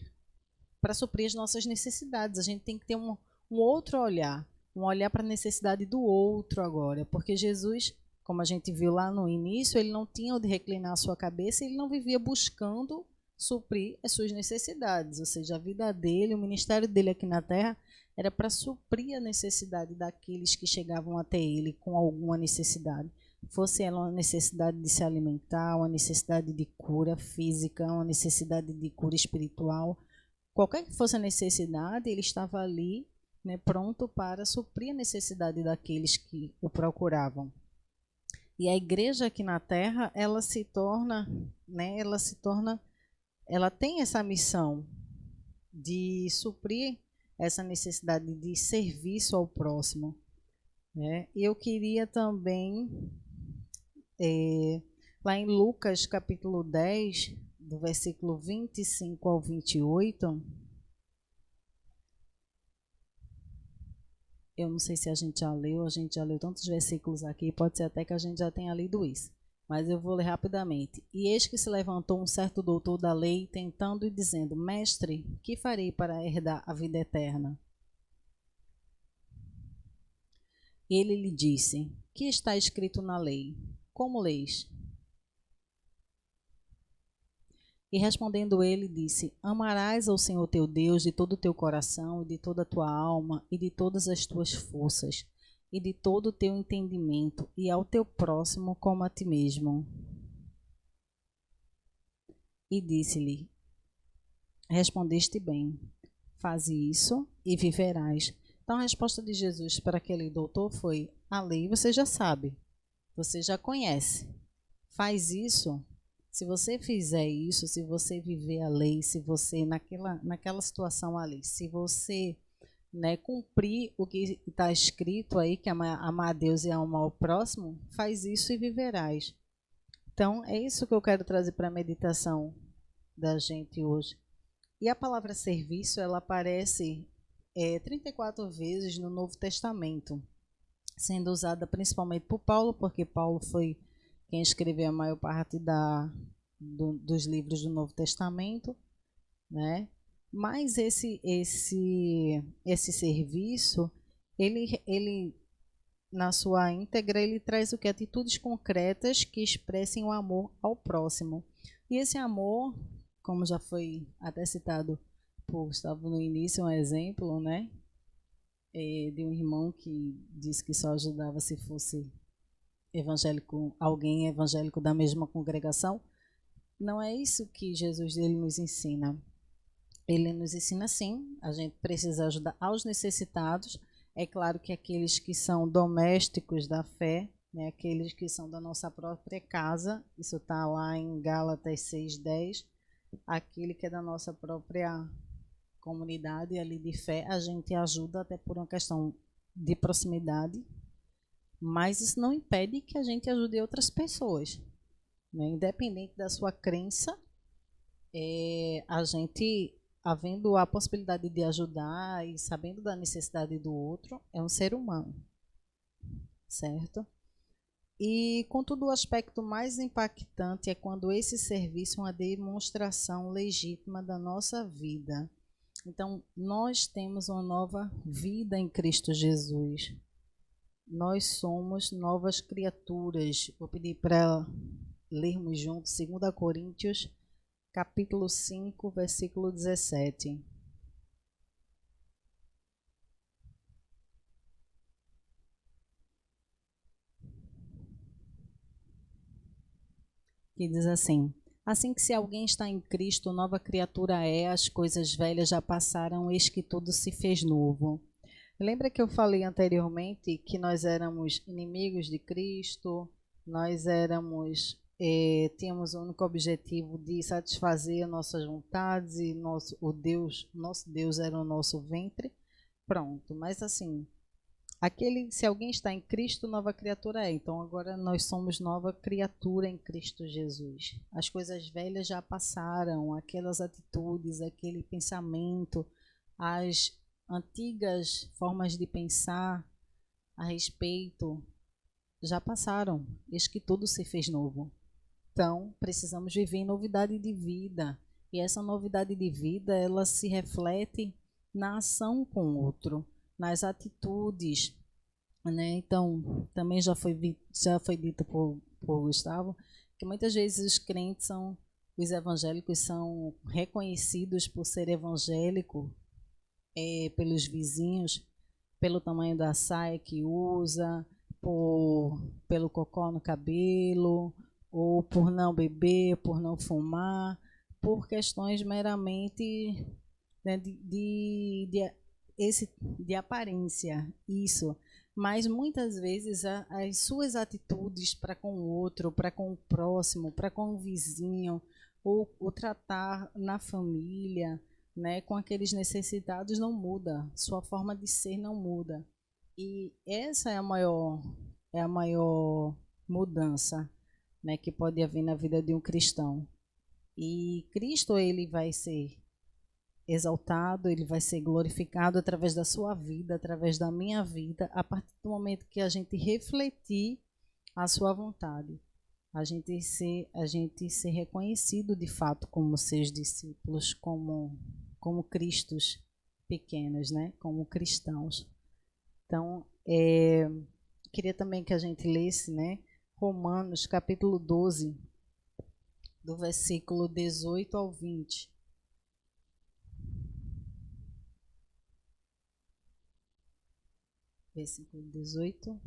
para suprir as nossas necessidades. A gente tem que ter um outro olhar, um olhar para a necessidade do outro agora, porque Jesus, como a gente viu lá no início, ele não tinha onde reclinar a sua cabeça, ele não vivia buscando suprir as suas necessidades, ou seja, a vida dele, o ministério dele aqui na Terra era para suprir a necessidade daqueles que chegavam até ele com alguma necessidade. Fosse ela uma necessidade de se alimentar, uma necessidade de cura física, uma necessidade de cura espiritual, qualquer que fosse a necessidade, ele estava ali, né, pronto para suprir a necessidade daqueles que o procuravam. E a igreja aqui na Terra, ela tem essa missão de suprir essa necessidade de serviço ao próximo, né? E eu queria também, lá em Lucas capítulo 10, do versículo 25 ao 28, eu não sei se a gente já leu tantos versículos aqui, pode ser até que a gente já tenha lido isso, mas eu vou ler rapidamente. E eis que se levantou um certo doutor da lei, tentando e dizendo: Mestre, que farei para herdar a vida eterna? Ele lhe disse: Que está escrito na lei? Como leis? E respondendo ele, disse: Amarás ao Senhor teu Deus de todo o teu coração, e de toda a tua alma, e de todas as tuas forças, e de todo o teu entendimento, e ao teu próximo como a ti mesmo. E disse-lhe: Respondeste bem, faze isso e viverás. Então a resposta de Jesus para aquele doutor foi: a lei você já sabe, você já conhece. Faz isso. Se você fizer isso, se você viver a lei, se você naquela situação ali, se você, né, cumprir o que está escrito aí, que é amar a Deus e amar ao próximo, faz isso e viverás. Então é isso que eu quero trazer para a meditação da gente hoje. E a palavra serviço, ela aparece 34 vezes no Novo Testamento, sendo usada principalmente por Paulo, porque Paulo foi quem escreveu a maior parte dos livros do Novo Testamento, né? Mas esse serviço, ele na sua íntegra, ele traz o que? Atitudes concretas que expressem o amor ao próximo. E esse amor, como já foi até citado por Gustavo no início, um exemplo, né? De um irmão que disse que só ajudava se fosse evangélico, alguém evangélico da mesma congregação. Não é isso que Jesus ele nos ensina. Ele nos ensina sim, a gente precisa ajudar aos necessitados. É claro que aqueles que são domésticos da fé, né, aqueles que são da nossa própria casa, isso está lá em Gálatas 6:10, aquele que é da nossa própria comunidade ali de fé, a gente ajuda até por uma questão de proximidade, mas isso não impede que a gente ajude outras pessoas, né? Independente da sua crença, a gente, havendo a possibilidade de ajudar e sabendo da necessidade do outro, é um ser humano, certo? E, contudo, o aspecto mais impactante é quando esse serviço é uma demonstração legítima da nossa vida. Então, nós temos uma nova vida em Cristo Jesus. Nós somos novas criaturas. Vou pedir para lermos juntos 2 Coríntios, capítulo 5, versículo 17. que diz assim: assim que se alguém está em Cristo, nova criatura é, as coisas velhas já passaram, eis que tudo se fez novo. Lembra que eu falei anteriormente que nós éramos inimigos de Cristo, nós éramos, tínhamos o único objetivo de satisfazer nossas vontades e nosso Deus era o nosso ventre? Pronto, mas assim, se alguém está em Cristo, nova criatura é. Então agora nós somos nova criatura em Cristo Jesus. As coisas velhas já passaram, aquelas atitudes, aquele pensamento, as antigas formas de pensar a respeito já passaram. Eis que tudo se fez novo. Então precisamos viver em novidade de vida. E essa novidade de vida, ela se reflete na ação com o outro, nas atitudes, né? Então, também já foi dito por Gustavo, que muitas vezes os evangélicos são reconhecidos por ser evangélico pelos vizinhos, pelo tamanho da saia que usa, pelo cocó no cabelo, ou por não beber, por não fumar, por questões meramente, né, de aparência, isso. Mas muitas vezes as suas atitudes para com o outro, para com o próximo, para com o vizinho, ou tratar na família, né, com aqueles necessitados não muda, sua forma de ser não muda. E essa é a maior mudança, né, que pode haver na vida de um cristão. E Cristo, ele vai ser exaltado, ele vai ser glorificado através da sua vida, através da minha vida, a partir do momento que a gente refletir a sua vontade, a gente ser reconhecido de fato como seus discípulos, como cristos pequenos, né? Como cristãos. Então, queria também que a gente lesse, né, Romanos capítulo 12, do versículo 18 ao 20. Versículo 18.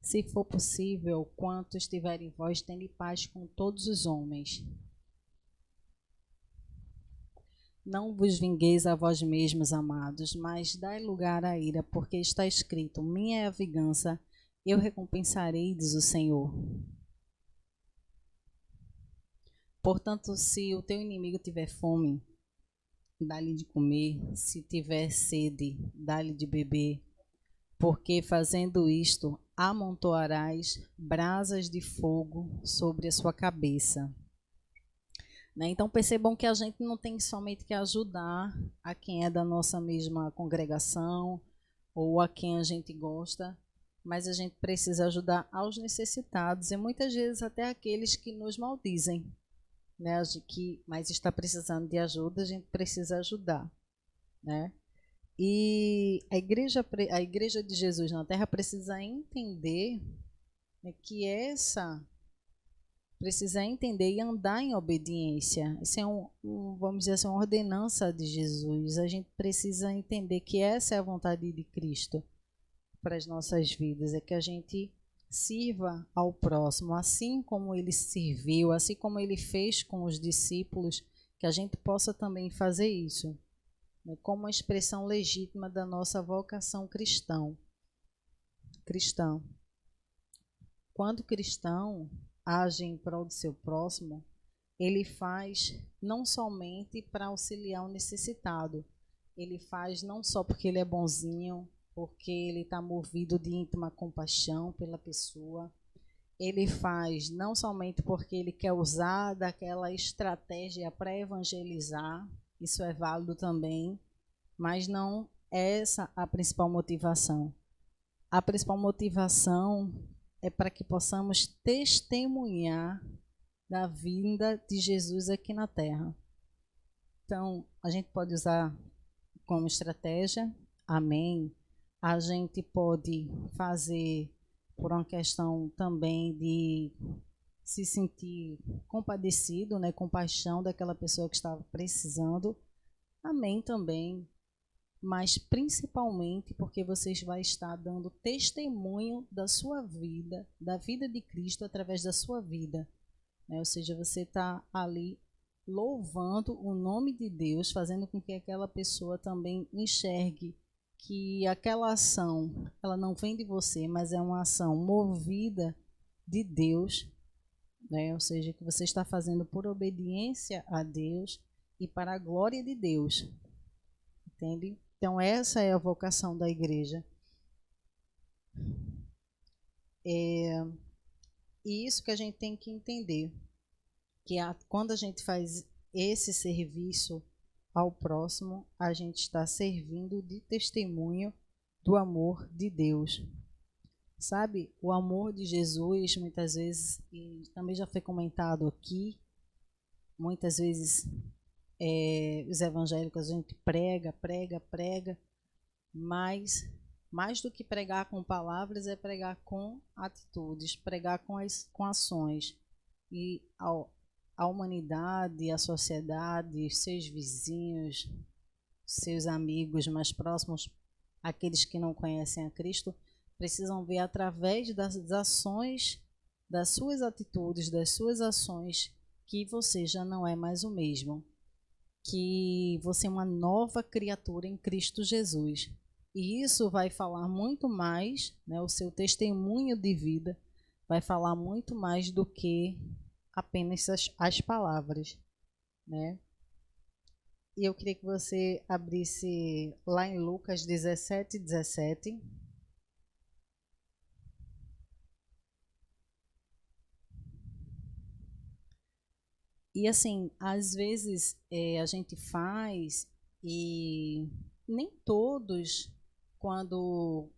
Se for possível, quanto estiver em vós, tende paz com todos os homens. Não vos vingueis a vós mesmos, amados, mas dai lugar à ira, porque está escrito: minha é a vingança, eu recompensarei, diz o Senhor. Portanto, se o teu inimigo tiver fome, dá-lhe de comer, se tiver sede, dá-lhe de beber, porque fazendo isto, amontoarás brasas de fogo sobre a sua cabeça. Né? Então percebam que a gente não tem somente que ajudar a quem é da nossa mesma congregação ou a quem a gente gosta, mas a gente precisa ajudar aos necessitados e muitas vezes até aqueles que nos maldizem, né? Mas está precisando de ajuda, a gente precisa ajudar, né? E a igreja de Jesus na Terra precisa entender, né, precisa entender e andar em obediência. Isso é vamos dizer assim, uma ordenança de Jesus. A gente precisa entender que essa é a vontade de Cristo para as nossas vidas, é que a gente sirva ao próximo, assim como ele serviu, assim como ele fez com os discípulos, que a gente possa também fazer isso, né, como uma expressão legítima da nossa vocação cristã. Quando o cristão age em prol do seu próximo, ele faz não somente para auxiliar o necessitado, ele faz não só porque ele é bonzinho, porque ele está movido de íntima compaixão pela pessoa, ele faz não somente porque ele quer usar daquela estratégia para evangelizar, isso é válido também, mas não é essa a principal motivação. A principal motivação é para que possamos testemunhar da vinda de Jesus aqui na Terra. Então, a gente pode usar como estratégia, amém. A gente pode fazer por uma questão também de se sentir compadecido, né, compaixão daquela pessoa que estava precisando, amém também. Mas principalmente porque vocês vão estar dando testemunho da sua vida, da vida de Cristo através da sua vida. né? Ou seja, você está ali louvando o nome de Deus, fazendo com que aquela pessoa também enxergue que aquela ação, ela não vem de você, mas é uma ação movida de Deus, né? Ou seja, que você está fazendo por obediência a Deus e para a glória de Deus, entende? Então essa é a vocação da igreja. E isso que a gente tem que entender, que quando a gente faz esse serviço ao próximo, a gente está servindo de testemunho do amor de Deus. Sabe, o amor de Jesus, muitas vezes, e também já foi comentado aqui, muitas vezes os evangélicos, a gente prega, mas mais do que pregar com palavras, é pregar com atitudes, pregar com ações. E a humanidade, a sociedade, seus vizinhos, seus amigos mais próximos, aqueles que não conhecem a Cristo, precisam ver através das ações, das suas atitudes, das suas ações, que você já não é mais o mesmo, que você é uma nova criatura em Cristo Jesus. E isso vai falar muito mais, né, o seu testemunho de vida vai falar muito mais do que apenas as palavras, né? E eu queria que você abrisse lá em Lucas 17:17. E assim, às vezes a gente faz e nem todos, quando,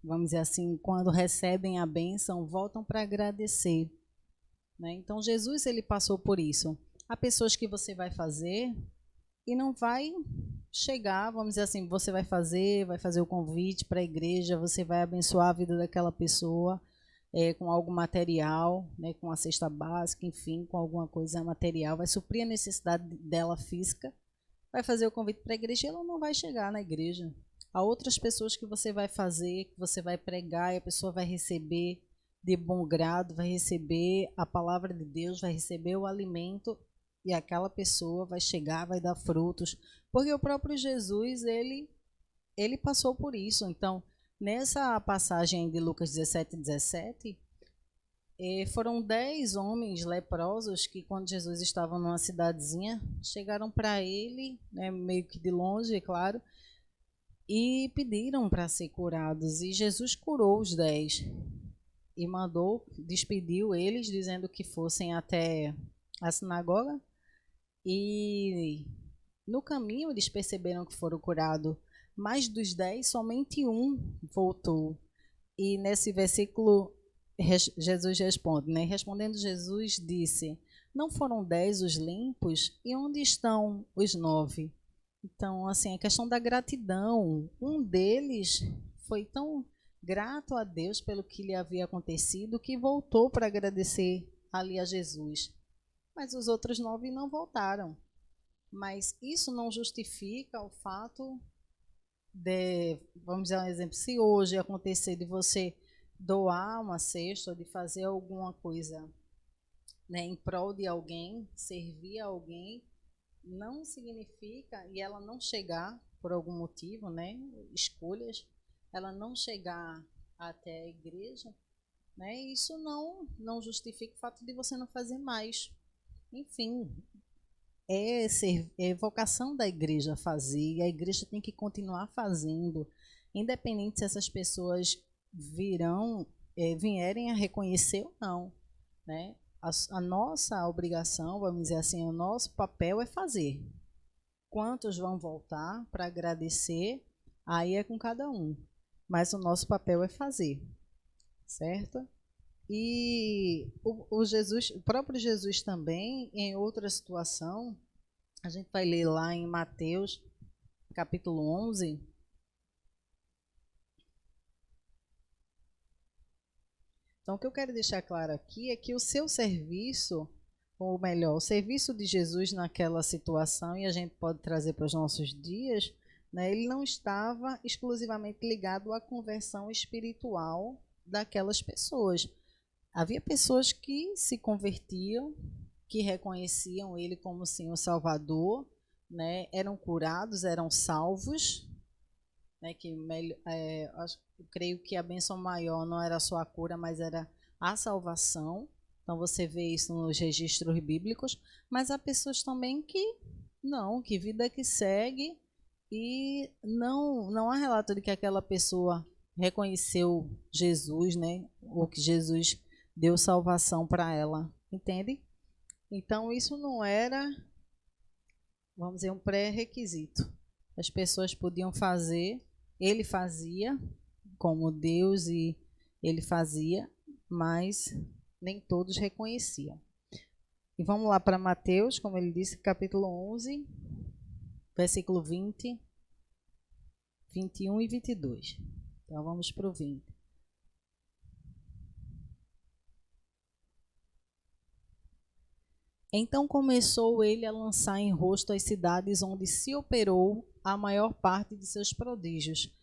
vamos dizer assim, quando recebem a bênção, voltam para agradecer, né? Então Jesus, ele passou por isso. Há pessoas que você vai fazer e não vai chegar, vamos dizer assim, você vai fazer o convite para a igreja, você vai abençoar a vida daquela pessoa, com algum material, né, com a cesta básica, enfim, com alguma coisa material, vai suprir a necessidade dela física, vai fazer o convite para a igreja e ela não vai chegar na igreja. Há outras pessoas que você vai fazer, que você vai pregar e a pessoa vai receber de bom grado, vai receber a palavra de Deus, vai receber o alimento e aquela pessoa vai chegar, vai dar frutos, porque o próprio Jesus, ele passou por isso. Então, nessa passagem de Lucas 17:17, foram 10 homens leprosos que, quando Jesus estava numa cidadezinha, chegaram para ele, né, meio que de longe, é claro, e pediram para ser curados. E Jesus curou os 10 e despediu eles, dizendo que fossem até a sinagoga. E no caminho eles perceberam que foram curados. Mas dos 10, somente um voltou. E nesse versículo, Jesus responde, né? Respondendo, Jesus disse: não foram 10 os limpos? E onde estão os 9? Então, assim, a questão da gratidão. Um deles foi tão grato a Deus pelo que lhe havia acontecido que voltou para agradecer ali a Jesus. Mas os outros 9 não voltaram. Mas isso não justifica o fato vamos dizer um exemplo, se hoje acontecer de você doar uma cesta, ou de fazer alguma coisa, né, em prol de alguém, servir a alguém, não significa, e ela não chegar por algum motivo, né, escolhas, ela não chegar até a igreja, né, isso não justifica o fato de você não fazer mais. Enfim, é vocação da igreja fazer, e a igreja tem que continuar fazendo, independente se essas pessoas vierem a reconhecer ou não, né? A nossa obrigação, vamos dizer assim, o nosso papel é fazer. Quantos vão voltar para agradecer, aí é com cada um, mas o nosso papel é fazer, certo? E o próprio Jesus também, em outra situação, a gente vai ler lá em Mateus, capítulo 11. Então, o que eu quero deixar claro aqui é que o seu serviço, ou melhor, o serviço de Jesus naquela situação, e a gente pode trazer para os nossos dias, né, ele não estava exclusivamente ligado à conversão espiritual daquelas pessoas. Havia pessoas que se convertiam, que reconheciam ele como Senhor Salvador, né? Eram curados, eram salvos, né? Eu creio que a bênção maior não era só a cura, mas era a salvação. Então você vê isso nos registros bíblicos, mas há pessoas também que não, que vida que segue e não há relato de que aquela pessoa reconheceu Jesus, né? Ou que Jesus deu salvação para ela, entende? Então isso não era, vamos dizer, um pré-requisito. As pessoas podiam fazer, ele fazia como Deus e ele fazia, mas nem todos reconheciam. E vamos lá para Mateus, como ele disse, capítulo 11, versículo 20, 21 e 22. Então vamos para o 20. Então começou ele a lançar em rosto as cidades onde se operou a maior parte de seus prodígios,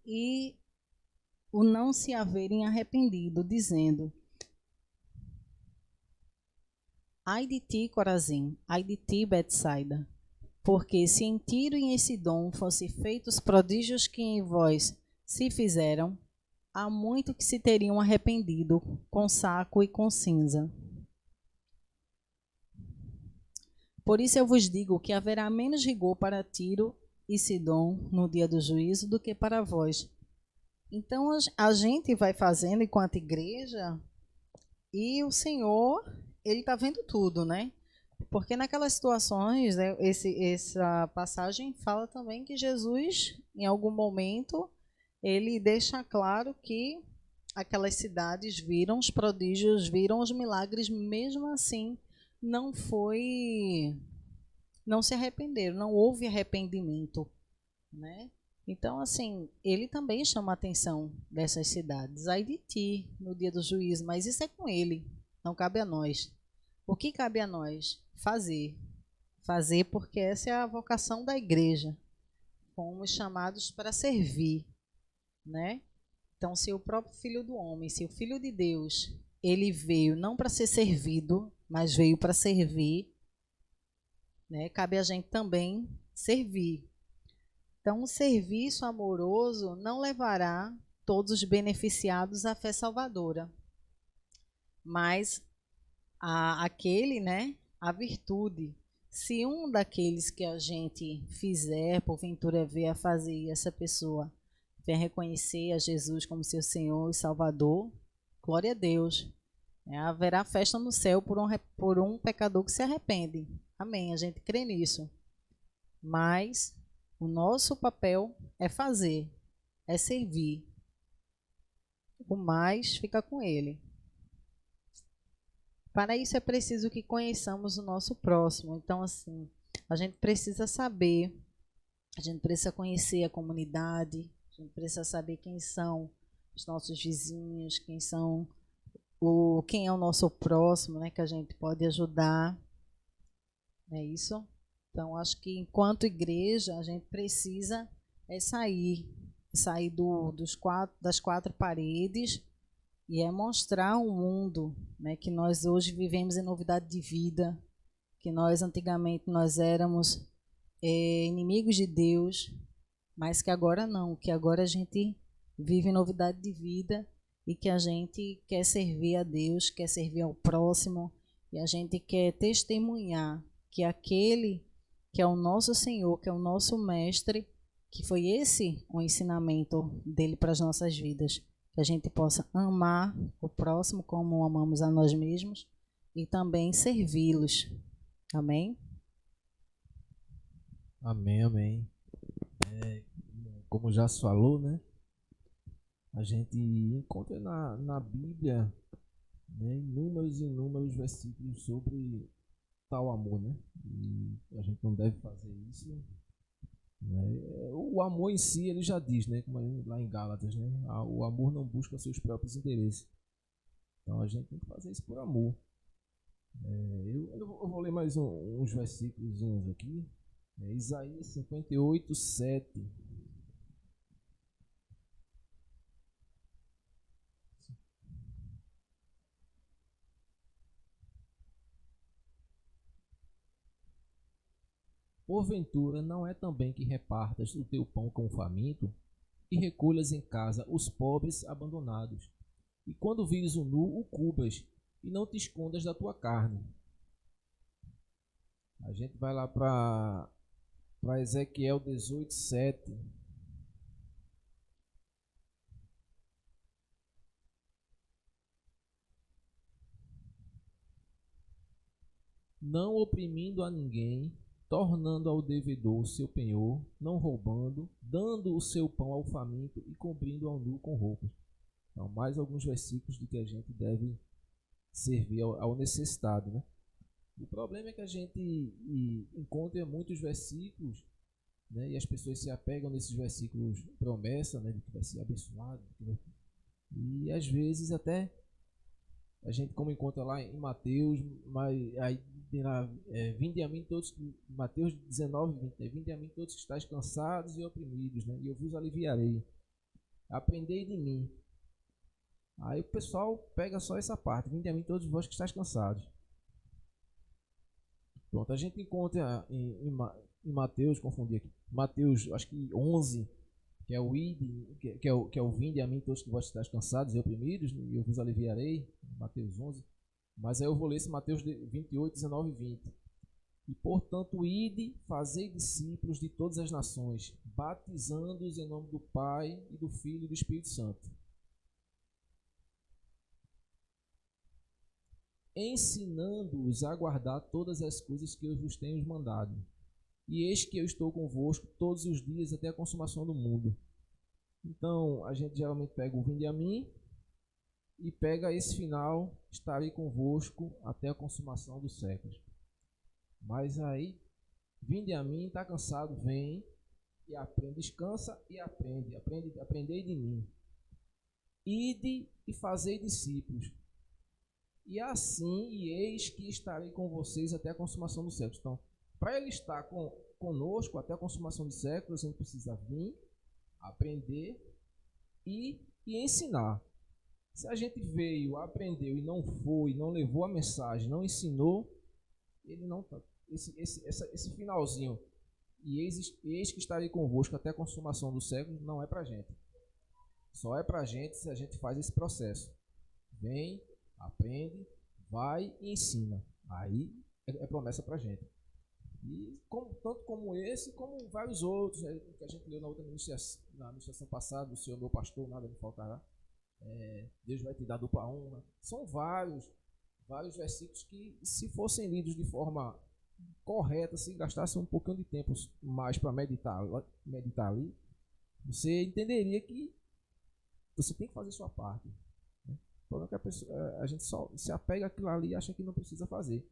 e o não se haverem arrependido, dizendo: Ai de ti, Corazim, ai de ti, Betsaida, porque se em Tiro e em Sidom fossem feitos os prodígios que em vós se fizeram, há muito que se teriam arrependido com saco e com cinza. Por isso eu vos digo que haverá menos rigor para Tiro e Sidom no dia do juízo do que para vós. Então a gente vai fazendo enquanto igreja e o Senhor, ele está vendo tudo, né? Porque naquelas situações, né, essa passagem fala também que Jesus, em algum momento, ele deixa claro que aquelas cidades viram os prodígios, viram os milagres, mesmo assim não se arrependeram, não houve arrependimento, né? Então, assim, ele também chama a atenção dessas cidades. Ai de ti, no dia do juízo, mas isso é com ele, não cabe a nós. O que cabe a nós? Fazer. Fazer porque essa é a vocação da igreja. Fomos chamados para servir, né? Então, se o próprio Filho do Homem, se o Filho de Deus, ele veio não para ser servido, mas veio para servir, né? Cabe a gente também servir. Então, o serviço amoroso não levará todos os beneficiados à fé salvadora, mas aquele, né, a virtude. Se um daqueles que a gente fizer, porventura vier a fazer, e essa pessoa vier reconhecer a Jesus como seu Senhor e Salvador, glória a Deus. Haverá festa no céu por um pecador que se arrepende. Amém, a gente crê nisso. Mas o nosso papel é fazer, é servir. O mais fica com ele. Para isso é preciso que conheçamos o nosso próximo. Então, assim, a gente precisa saber, a gente precisa conhecer a comunidade, a gente precisa saber quem são os nossos vizinhos, quem é o nosso próximo, né, que a gente pode ajudar. É isso? Então, acho que enquanto igreja, a gente precisa sair das quatro paredes e mostrar ao mundo, né, que nós hoje vivemos em novidade de vida, que nós antigamente nós éramos inimigos de Deus, mas que agora não, que agora a gente vive em novidade de vida e que a gente quer servir a Deus, quer servir ao próximo, e a gente quer testemunhar que aquele que é o nosso Senhor, que é o nosso Mestre, que foi esse o ensinamento dele para as nossas vidas, que a gente possa amar o próximo como amamos a nós mesmos e também servi-los. Amém? Amém, amém. Como já se falou, né? A gente encontra na Bíblia, né, inúmeros e inúmeros versículos sobre tal amor, né? E a gente não deve fazer isso, né? O amor em si, ele já diz, né? Como lá em Gálatas, né? O amor não busca seus próprios interesses. Então a gente tem que fazer isso por amor. Eu vou ler mais uns versículos aqui. Isaías 58, 7. Porventura não é também que repartas o teu pão com o faminto e recolhas em casa os pobres abandonados, e quando vires o nu, o cubras, e não te escondas da tua carne. A gente vai lá para Ezequiel 18:7. Não oprimindo a ninguém, tornando ao devedor o seu penhor, não roubando, dando o seu pão ao faminto e cobrindo ao nu com roupas. Então, mais alguns versículos de que a gente deve servir ao necessitado, né? O problema é que a gente encontra muitos versículos, né, e as pessoas se apegam nesses versículos promessa, né, de que vai ser abençoado, e às vezes até a gente, como encontra lá em Mateus, mas aí tem lá, vinde a mim todos, Mateus 19:20, né, vinde a mim todos que estáis cansados e oprimidos, né, e eu vos aliviarei. Aprendei de mim. Aí o pessoal pega só essa parte, vinde a mim todos vós que estáis cansados. Pronto, a gente encontra em Mateus, confundi aqui, Mateus, acho que 11, que é o id, que é o vinde a mim todos que vós estáis cansados e oprimidos, e eu vos aliviarei, Mateus 11. Mas aí eu vou ler esse Mateus 28, 19 e 20. E portanto, ide, fazei discípulos de todas as nações, batizando-os em nome do Pai e do Filho e do Espírito Santo, ensinando-os a guardar todas as coisas que eu vos tenho mandado. E eis que eu estou convosco todos os dias até a consumação do mundo. Então, a gente geralmente pega o vinde a mim e pega esse final, estarei convosco até a consumação dos séculos. Mas aí, vinde a mim, está cansado, vem e aprende, descansa e aprendei de mim. Ide e fazei discípulos. E assim, e eis que estarei com vocês até a consumação dos séculos. Então, para ele estar conosco até a consumação dos séculos, a gente precisa vir, aprender e ensinar. Se a gente veio, aprendeu e não foi, não levou a mensagem, não ensinou, ele não tá. Esse finalzinho, e eis que estarei convosco até a consumação dos séculos, não é para a gente. Só é para a gente se a gente faz esse processo. Vem, aprende, vai e ensina. Aí é promessa para a gente. E tanto como esse, como vários outros, né, que a gente leu na administração passada, o Senhor meu pastor, nada me faltará. Deus vai te dar dupla honra. São vários versículos que, se fossem lidos de forma correta, se gastasse um pouquinho de tempo mais para meditar ali, você entenderia que você tem que fazer sua parte. Né? O problema é que a gente só se apega àquilo ali e acha que não precisa fazer.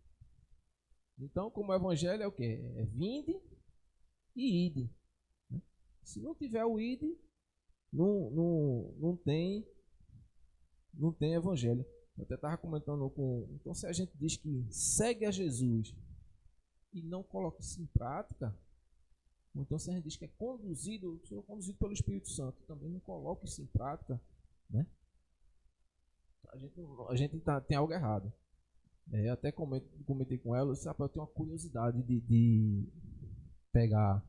Então, como o evangelho é o quê? É vinde e ide. Né? Se não tiver o ide, não tem evangelho. Eu até estava comentando então, se a gente diz que segue a Jesus e não coloca isso em prática, ou então se a gente diz que é conduzido pelo Espírito Santo, também não coloca isso em prática, né? A gente tem algo errado. Eu até comentei com ela, eu tenho uma curiosidade de pegar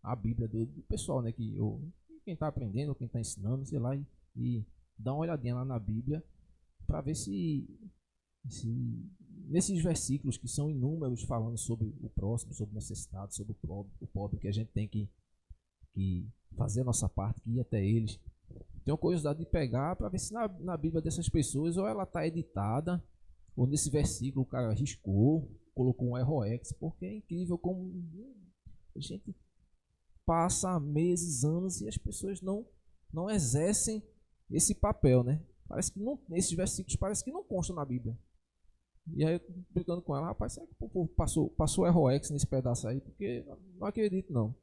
a Bíblia do pessoal, né, quem está aprendendo, quem está ensinando, sei lá, e dá uma olhadinha lá na Bíblia para ver se nesses versículos que são inúmeros falando sobre o próximo, sobre necessidade, sobre o pobre, que a gente tem que fazer a nossa parte, que ir até eles. Tenho curiosidade de pegar para ver se na Bíblia dessas pessoas ou ela está editada, ou nesse versículo o cara riscou, colocou um erro-ex, porque é incrível como a gente passa meses, anos e as pessoas não exercem esse papel, né? Parece que esses versículos parece que não constam na Bíblia. E aí eu brincando com ela, rapaz, será que o povo passou erro-ex nesse pedaço aí? Porque não acredito não.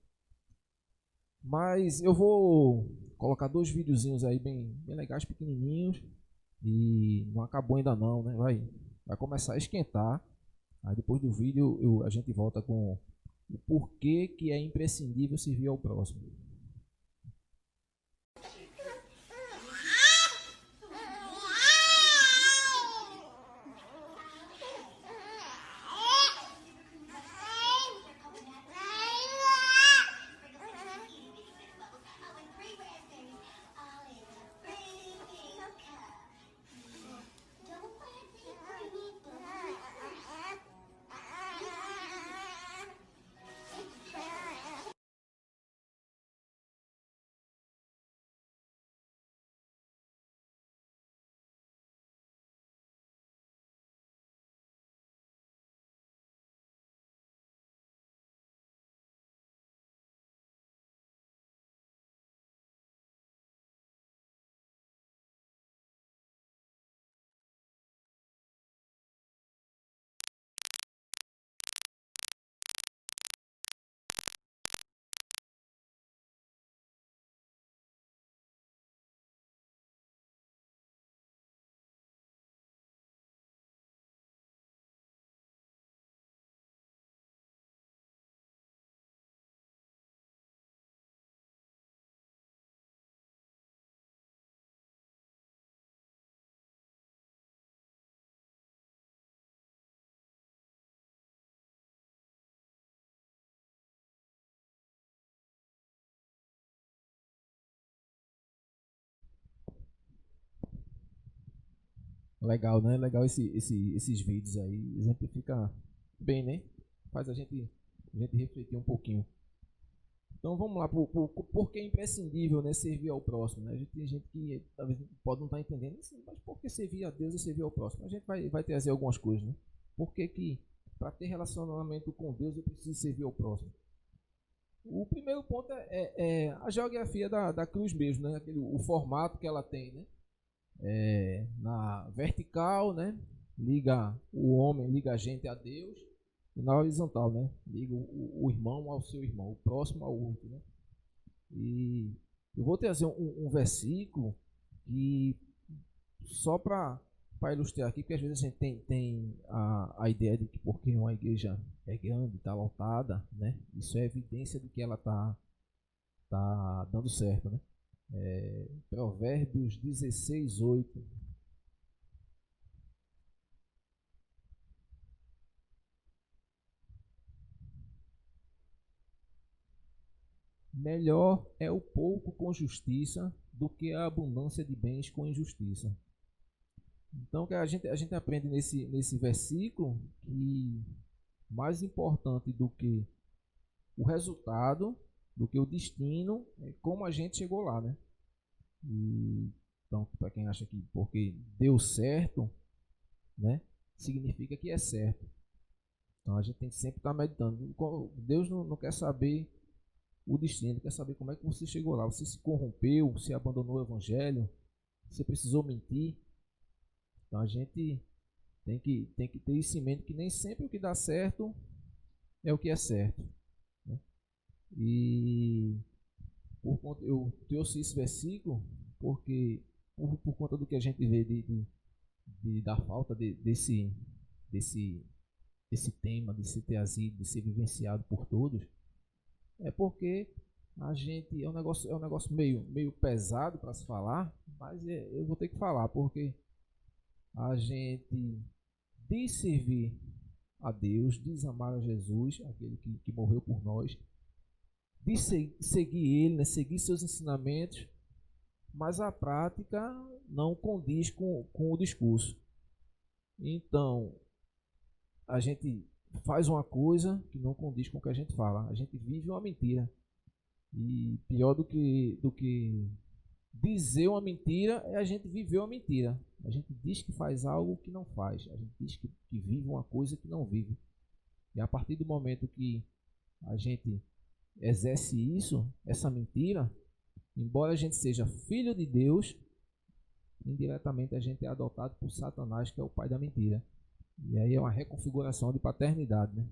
Mas eu vou colocar 2 videozinhos aí bem legais, pequenininhos. E não acabou ainda não, né? Vai começar a esquentar. Aí depois do vídeo a gente volta com o porquê que é imprescindível servir ao próximo. Legal, né? Legal esses vídeos aí. Exemplifica bem, né? Faz a gente refletir um pouquinho. Então vamos lá, por que é imprescindível, né, servir ao próximo, né? A gente tem gente que talvez pode não estar entendendo, mas por que servir a Deus e servir ao próximo? A gente vai trazer algumas coisas, né? Por que para ter relacionamento com Deus eu preciso servir ao próximo? O primeiro ponto é a geografia da cruz mesmo, né? O formato que ela tem, né? Na vertical, né? Liga o homem, liga a gente a Deus. E na horizontal, né? Liga o irmão ao seu irmão, o próximo ao outro, né? E eu vou trazer um versículo que só para ilustrar aqui, porque às vezes a gente tem a ideia de que porque uma igreja é grande, está lotada, né? Isso é evidência de que ela tá dando certo, né? Provérbios 16:8. Melhor é o pouco com justiça do que a abundância de bens com injustiça. Então, que a gente aprende nesse versículo que mais importante do que o resultado, do que o destino, é como a gente chegou lá, né? E, então, para quem acha que porque deu certo, né, significa que é certo. Então, a gente tem que sempre estar meditando. Deus não quer saber o destino, ele quer saber como é que você chegou lá. Você se corrompeu, você abandonou o evangelho, você precisou mentir. Então a gente tem que ter isso em mente, que nem sempre o que dá certo é o que é certo, né? E eu trouxe esse versículo porque por conta do que a gente vê da falta desse tema, de ser trazido, de ser vivenciado por todos, é porque a gente é um negócio meio pesado para se falar, mas eu vou ter que falar porque a gente diz servir a Deus, diz amar a Jesus, aquele que morreu por nós, diz seguir Ele, né, seguir seus ensinamentos, mas a prática não condiz com o discurso. Então, a gente faz uma coisa que não condiz com o que a gente fala. A gente vive uma mentira. E pior do que dizer uma mentira é a gente viver uma mentira. A gente diz que faz algo que não faz. A gente diz que vive uma coisa que não vive. E a partir do momento que a gente exerce isso, essa mentira, embora a gente seja filho de Deus, indiretamente a gente é adotado por Satanás, que é o pai da mentira. E aí é uma reconfiguração de paternidade, né?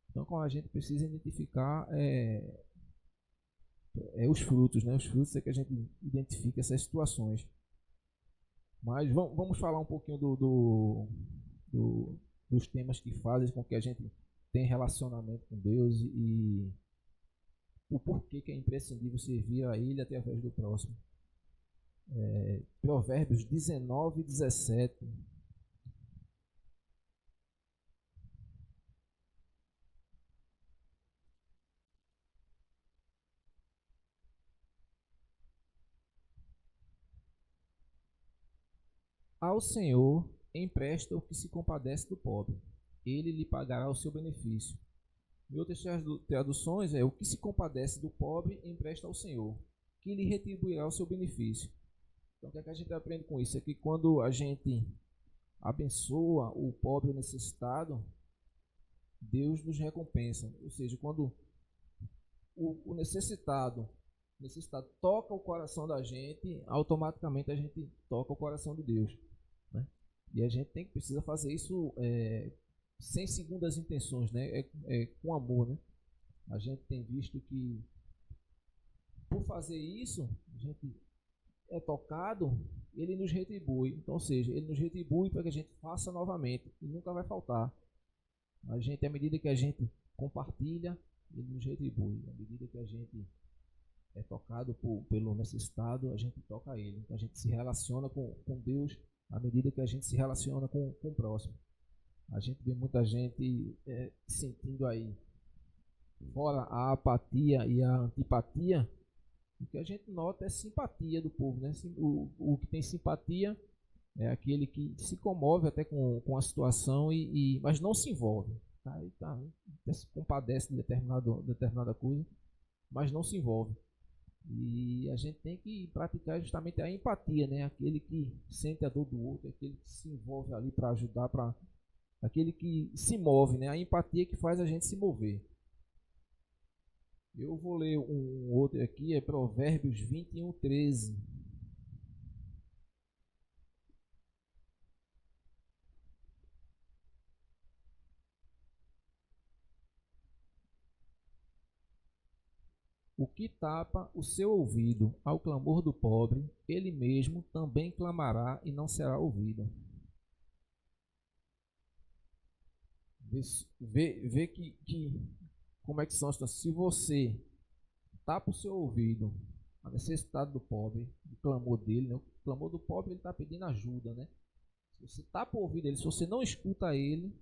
Então, como a gente precisa identificar os frutos, né? Os frutos é que a gente identifica essas situações. Mas vamos falar um pouquinho dos temas que fazem com que a gente tenha relacionamento com Deus e o porquê que é imprescindível servir a Ele através do próximo. Provérbios 19:17. Ao Senhor empresta o que se compadece do pobre, ele lhe pagará o seu benefício. Em outras traduções o que se compadece do pobre empresta ao Senhor, que lhe retribuirá o seu benefício. Então o que é que a gente aprende com isso? É que quando a gente abençoa o pobre ou necessitado, Deus nos recompensa. Ou seja, quando o necessitado toca o coração da gente, automaticamente a gente toca o coração de Deus, né? E a gente precisa fazer isso sem segundas intenções, né? Com amor, né? A gente tem visto que por fazer isso, a gente é tocado, ele nos retribui. Então, ou seja, ele nos retribui para que a gente faça novamente e nunca vai faltar. A gente, à medida que a gente compartilha, ele nos retribui. À medida que a gente é tocado pelo necessitado, a gente toca a ele. Então a gente se relaciona com Deus à medida que a gente se relaciona com o próximo. A gente vê muita gente sentindo aí, fora a apatia e a antipatia, o que a gente nota é simpatia do povo, né? O que tem simpatia É aquele que se comove até com a situação, mas não se envolve. Aí tá, até se compadece de determinada coisa, mas não se envolve. E a gente tem que praticar justamente a empatia, né? Aquele que sente a dor do outro, aquele que se envolve ali para ajudar, aquele que se move, né? A empatia que faz a gente se mover. Eu vou ler um outro aqui, é Provérbios 21:13. O que tapa o seu ouvido ao clamor do pobre, ele mesmo também clamará e não será ouvido. Vê que como é que são as situações. Se você tapa o seu ouvido a necessidade do pobre, o clamor dele, né? O clamor do pobre, ele está pedindo ajuda, né? Se você tapa o ouvido dele, se você não escuta ele,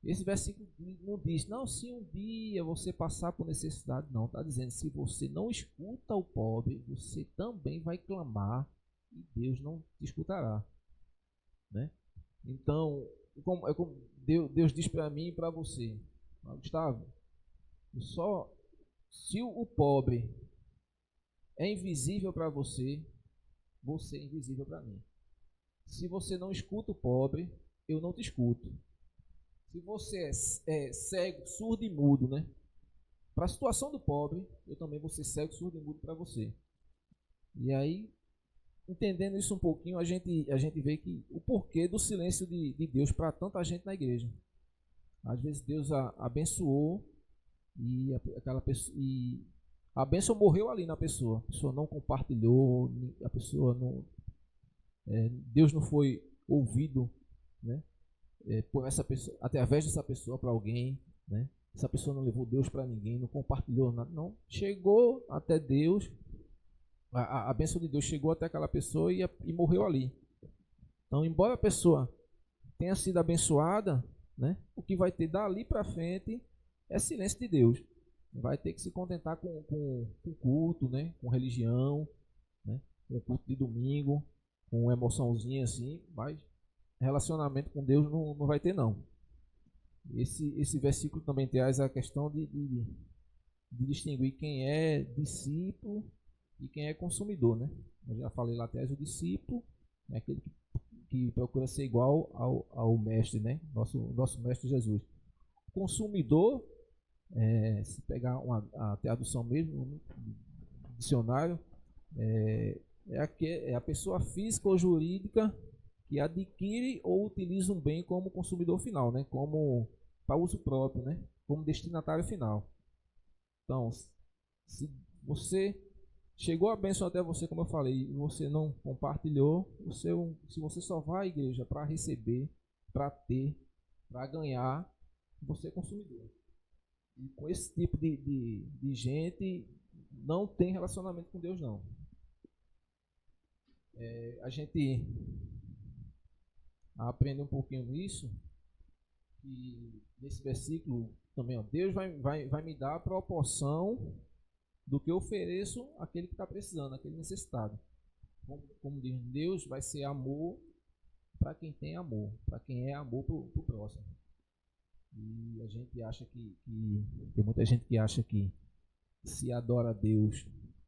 esse versículo não diz, não, se um dia você passar por necessidade, não, está dizendo, se você não escuta o pobre, você também vai clamar e Deus não te escutará, né? Então, como Deus diz para mim e para você, Gustavo, só se o pobre é invisível para você, você é invisível para mim. Se você não escuta o pobre, eu não te escuto. Se você é cego, surdo e mudo, né? Para a situação do pobre, eu também vou ser cego, surdo e mudo para você. E aí, entendendo isso um pouquinho, a gente vê que o porquê do silêncio de Deus para tanta gente na igreja. Às vezes Deus abençoou e aquela pessoa, e a bênção morreu ali na pessoa. A pessoa não compartilhou, a pessoa não, Deus não foi ouvido, né? Por essa pessoa, através dessa pessoa para alguém, né? Essa pessoa não levou Deus para ninguém, não compartilhou nada, não. Chegou até Deus, a bênção de Deus chegou até aquela pessoa e morreu ali. Então, embora a pessoa tenha sido abençoada, né? O que vai ter dali para frente é silêncio de Deus. Vai ter que se contentar com culto, né? Com religião, né? Com culto de domingo, com emoçãozinha assim, mas relacionamento com Deus não vai ter, não. Esse versículo também traz a questão de distinguir quem é discípulo e quem é consumidor, né? Eu já falei lá atrás, o discípulo é aquele que procura ser igual ao mestre, né? Nosso mestre Jesus. O consumidor, se pegar a tradução mesmo, no dicionário, é a pessoa física ou jurídica que adquire ou utiliza um bem como consumidor final, né? Como para uso próprio, né? Como destinatário final. Então, se você chegou a bênção até você, como eu falei, e você não compartilhou, se você só vai à igreja para receber, para ter, para ganhar, você é consumidor. E com esse tipo de gente, não tem relacionamento com Deus, não. A gente aprende um pouquinho nisso, e nesse versículo também, ó, Deus vai me dar a proporção do que eu ofereço àquele que está precisando, àquele necessitado. Como diz, Deus vai ser amor para quem tem amor, para quem é amor para o próximo. E a gente acha tem muita gente que acha que se adora a Deus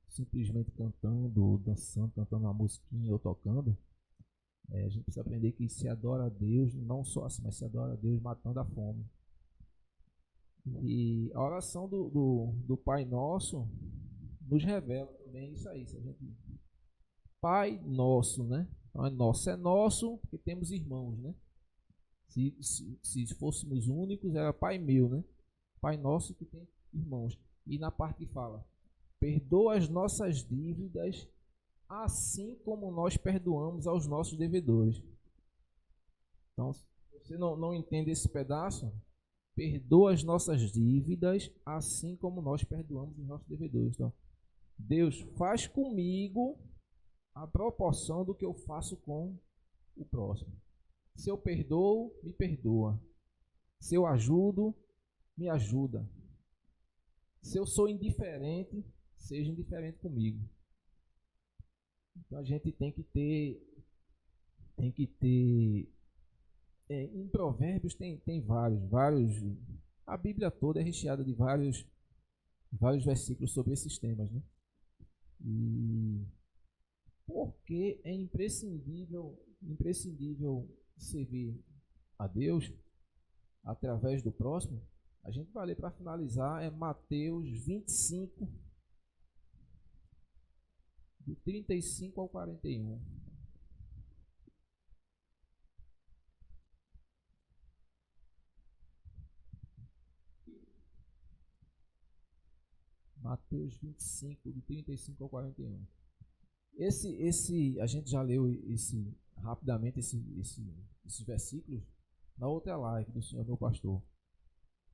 simplesmente cantando, ou dançando, cantando uma musiquinha ou tocando, a gente precisa aprender que se adora a Deus não só assim, mas se adora a Deus matando a fome. E a oração do Pai Nosso nos revela também isso aí. Se a gente... Pai Nosso, né? Então é nosso porque temos irmãos, né? Se fôssemos únicos, era Pai meu, né? Pai Nosso que tem irmãos. E na parte que fala, perdoa as nossas dívidas, assim como nós perdoamos aos nossos devedores. Então, se você não entende esse pedaço, perdoa as nossas dívidas, assim como nós perdoamos os nossos devedores. Então, Deus faz comigo a proporção do que eu faço com o próximo. Se eu perdoo, me perdoa. Se eu ajudo, me ajuda. Se eu sou indiferente, seja indiferente comigo. Então a gente tem que ter tem que ter. Em Provérbios tem vários. A Bíblia toda é recheada de vários versículos sobre esses temas, né? E porque é imprescindível servir a Deus através do próximo, a gente vai ler para finalizar, é Mateus 25, do 35 ao 41. Mateus 25, do 35 ao 41. A gente já leu rapidamente esses versículos na outra live do Senhor meu pastor.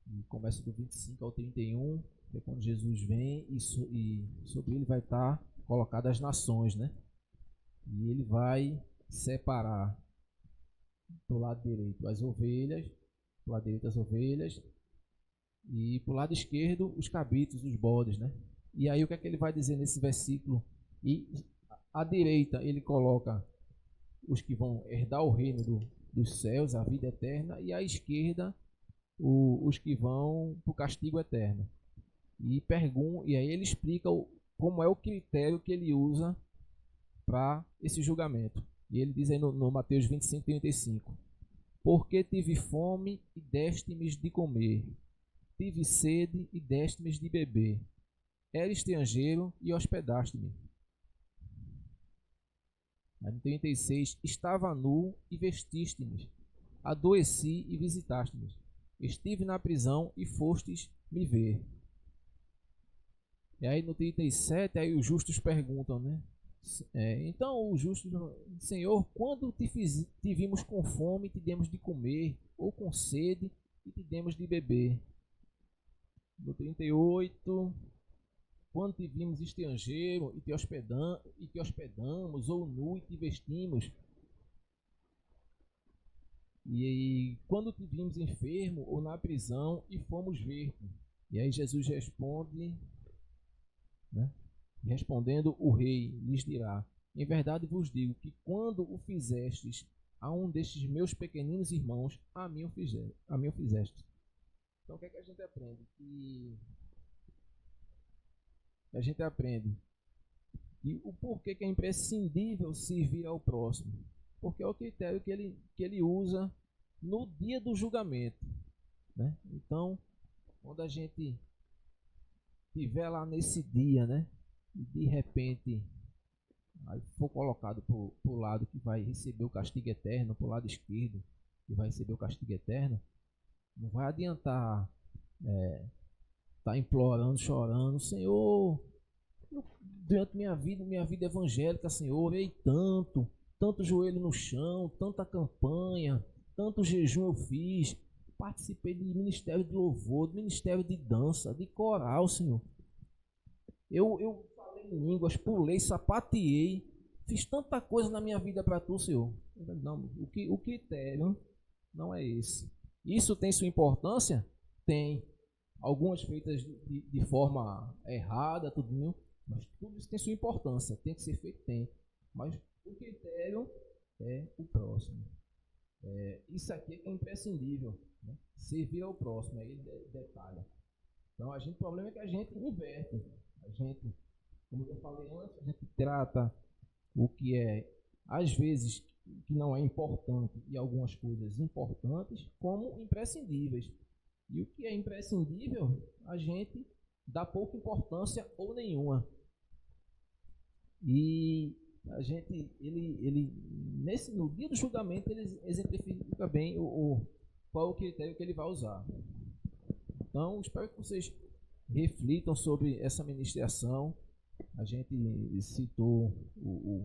E começa do 25 ao 31, que é quando Jesus vem e sobre ele vai estar colocadas as nações, né? E ele vai separar do lado direito as ovelhas, e pro lado esquerdo os cabritos, os bodes, né? E aí o que é que ele vai dizer nesse versículo? E à direita ele coloca os que vão herdar o reino dos céus, a vida eterna, e à esquerda os que vão para o castigo eterno. E aí ele explica como é o critério que ele usa para esse julgamento. E ele diz aí no Mateus 25, 35: Porque tive fome e deste-me de comer, tive sede e deste-me de beber, era estrangeiro e hospedaste-me. Aí no 36: Estava nu e vestiste-me, adoeci e visitaste-me, estive na prisão e fostes me ver. E aí no 37, aí os justos perguntam, né? Então os justos, Senhor, quando te vimos com fome, te demos de comer, ou com sede, e te demos de beber? No 38, quando te vimos estrangeiro e te hospedamos, ou nu e te vestimos? E quando te vimos enfermo ou na prisão e fomos ver-te? E aí Jesus responde, né? Respondendo o rei, lhes dirá: Em verdade vos digo que quando o fizestes a um destes meus pequeninos irmãos, a mim o fizeste. Então o que é que a gente aprende? E o porquê que é imprescindível servir ao próximo? Porque é o critério que ele usa no dia do julgamento, né? Então, quando a gente estiver lá nesse dia, né, e de repente aí for colocado para o lado que vai receber o castigo eterno, para o lado esquerdo que vai receber o castigo eterno, não vai adiantar tá implorando, chorando: Senhor, durante minha vida evangélica, Senhor, orei tanto joelho no chão, tanta campanha, tanto jejum eu fiz, participei de ministério de louvor, de ministério de dança, de coral, Senhor. Eu falei em línguas, pulei, sapateei, fiz tanta coisa na minha vida para tu, Senhor. Não, o critério não é esse. Isso tem sua importância? Tem. Algumas feitas de forma errada, tudo, mas tudo isso tem sua importância. Tem que ser feito? Tem. Mas o critério é o próximo. Isso aqui é imprescindível, né? Servir ao próximo, aí ele detalha. Então, o problema é que a gente inverte. A gente, como eu falei antes, a gente trata o que é, às vezes, que não é importante e algumas coisas importantes como imprescindíveis. E o que é imprescindível, a gente dá pouca importância ou nenhuma. E a gente, no dia do julgamento, ele exemplifica bem qual é o critério que ele vai usar. Então, espero que vocês reflitam sobre essa ministração. A gente citou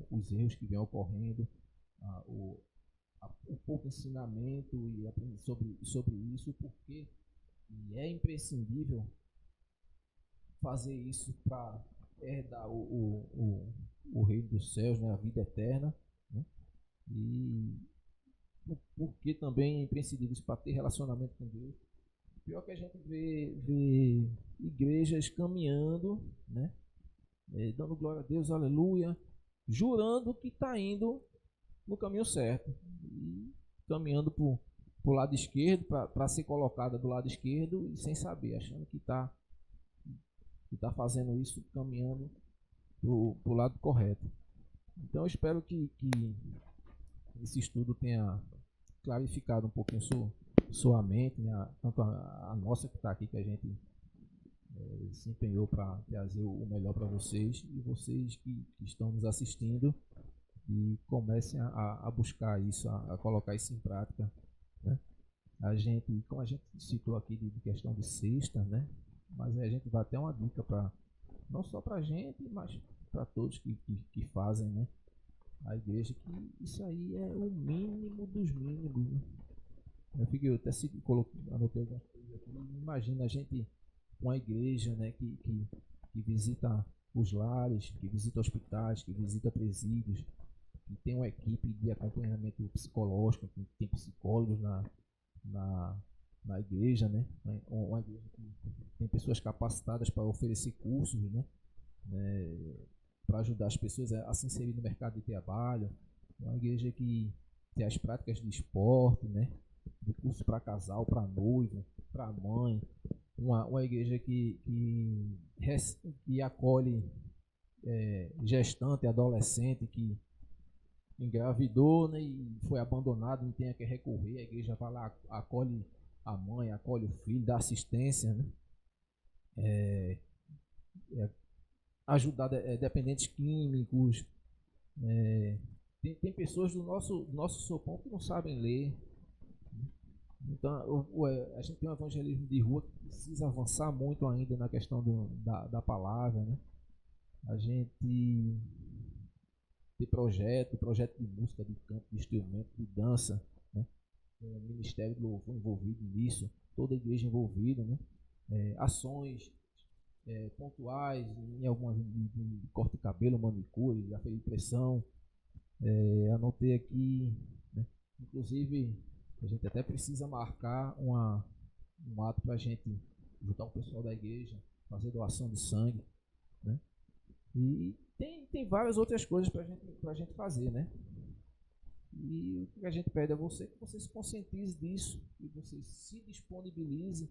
os erros que vêm ocorrendo, o pouco ensinamento e aprender sobre isso, porque é imprescindível fazer isso para herdar o reino dos céus, né, a vida eterna, né? E porque também é imprescindível isso para ter relacionamento com Deus. Pior que a gente vê igrejas caminhando, né, dando glória a Deus, aleluia, jurando que está indo no caminho certo. E caminhando para o lado esquerdo, para ser colocada do lado esquerdo e sem saber, achando que está fazendo isso, caminhando para o lado correto. Então eu espero que esse estudo tenha clarificado um pouquinho sua mente, né? Tanto a nossa que está aqui, que a gente se empenhou para trazer o melhor para vocês, e vocês que estão nos assistindo, e comecem a buscar isso, a colocar isso em prática, né? Como a gente citou aqui de questão de cesta, né? Mas a gente vai ter uma dica não só para a gente, mas para todos que fazem, né? A igreja, que isso aí é o mínimo dos mínimos, né? Eu até anotei algumas coisas aqui. Imagina a gente, uma igreja, né, que visita os lares, que visita hospitais, que visita presídios, que tem uma equipe de acompanhamento psicológico, que tem psicólogos na igreja, né? Uma igreja que tem pessoas capacitadas para oferecer cursos, né? Para ajudar as pessoas a se inserir no mercado de trabalho. Uma igreja que tem as práticas de esporte, né? Do curso para casal, para noivo, para mãe. Uma igreja que acolhe gestante, adolescente que engravidou, né, e foi abandonado, não tem a que recorrer. A igreja vai lá, acolhe a mãe, acolhe o filho, dá assistência, né? Ajudar dependentes químicos. Tem pessoas do nosso sopão que não sabem ler. Então, a gente tem um evangelismo de rua que precisa avançar muito ainda na questão da palavra, né? A gente tem projeto de música, de canto, de instrumento, de dança, né? O Ministério do Louvor envolvido nisso, toda a igreja envolvida, né? Ações pontuais, em algumas de corte de cabelo, manicure, já fez impressão. Anotei aqui, né? Inclusive, a gente até precisa marcar um ato para a gente juntar o pessoal da igreja, fazer doação de sangue, né? E tem várias outras coisas para a gente fazer, né? E o que a gente pede a você é que você se conscientize disso, que você se disponibilize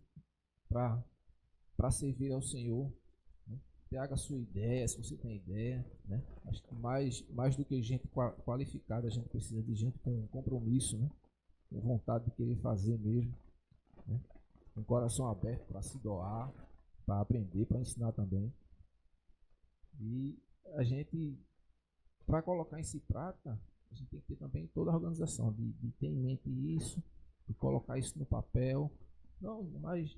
para servir ao Senhor, né? Traga a sua ideia, se você tem ideia, né? Acho que mais do que gente qualificada, a gente precisa de gente com compromisso, né? Com vontade de querer fazer mesmo, né? Com coração aberto para se doar, para aprender, para ensinar também. E a gente, para colocar isso em prática, a gente tem que ter também toda a organização de ter em mente isso, de colocar isso no papel. Não, mas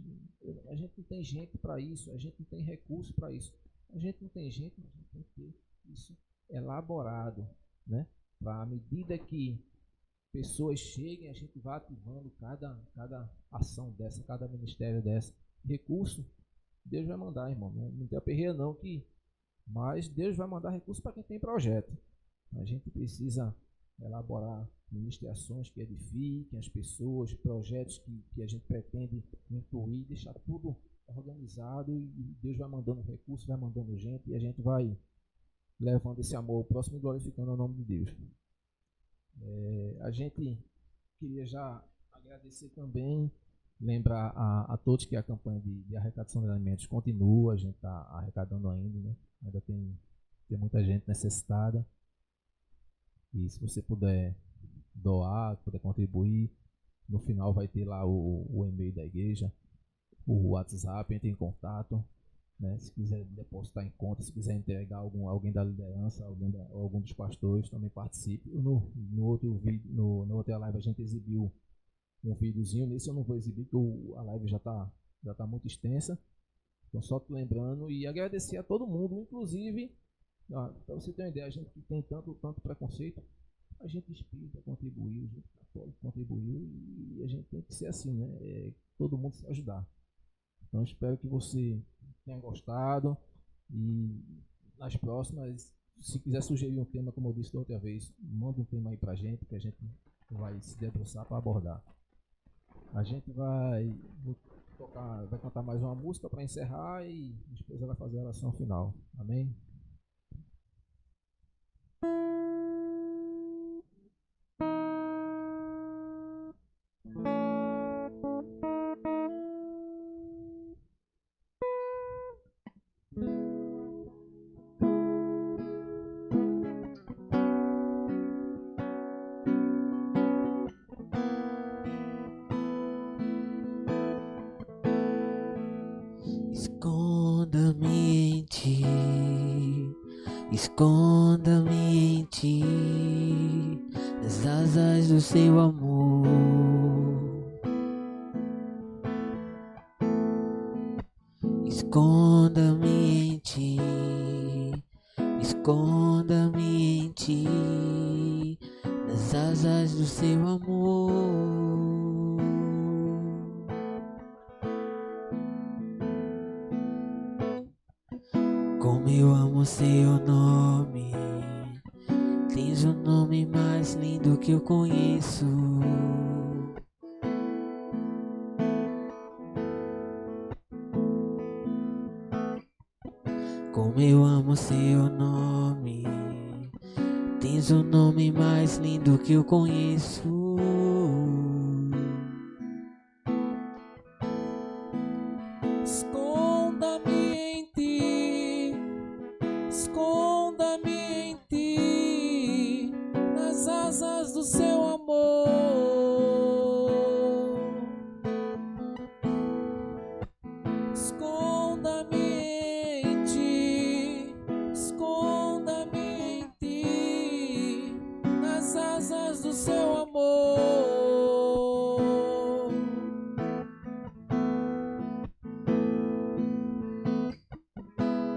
a gente não tem gente para isso, a gente não tem recurso para isso. A gente não tem gente, mas a gente tem que ter isso elaborado, né? Para à medida que pessoas cheguem, a gente vai ativando cada ação dessa, cada ministério dessa. Recurso, Deus vai mandar, irmão. Não tem aperreio não, mas Deus vai mandar recurso para quem tem projeto. A gente precisa elaborar ministrações que edifiquem as pessoas, projetos que a gente pretende incluir, deixar tudo organizado, e Deus vai mandando recursos, vai mandando gente, e a gente vai levando esse amor ao próximo e glorificando o nome de Deus. A gente queria já agradecer também, lembrar a todos que a campanha de arrecadação de alimentos continua, a gente está arrecadando ainda, né? Ainda tem muita gente necessitada, e se você puder doar, puder contribuir, no final vai ter lá o e-mail da igreja, o WhatsApp, entre em contato, né? Se quiser depositar em conta, se quiser entregar alguém da liderança, algum dos pastores, também participe. No outro vídeo, na outra live a gente exibiu um videozinho, nesse eu não vou exibir porque a live já tá muito extensa. Então só te lembrando e agradecer a todo mundo, inclusive, para você ter uma ideia, a gente que tem tanto preconceito, a gente espírita contribuiu, a gente católico contribuiu, e a gente tem que ser assim, né? Todo mundo se ajudar. Então espero que você tenha gostado, e nas próximas, se quiser sugerir um tema, como eu disse da outra vez, manda um tema aí pra gente, que a gente vai se debruçar para abordar. A gente vai cantar mais uma música para encerrar, e a esposa vai fazer a oração final. Amém? Esconda-me em ti, nas asas do seu amor. Esconda-me em ti, esconda-me em ti, nas asas do seu amor. Como eu amo seu nome, tens o nome mais lindo que eu conheço. Como eu amo seu nome, tens o nome mais lindo que eu conheço. Esconda-me em ti, esconda-me em ti, nas asas do seu amor. Esconda-me em ti, esconda-me em ti, nas asas do seu amor.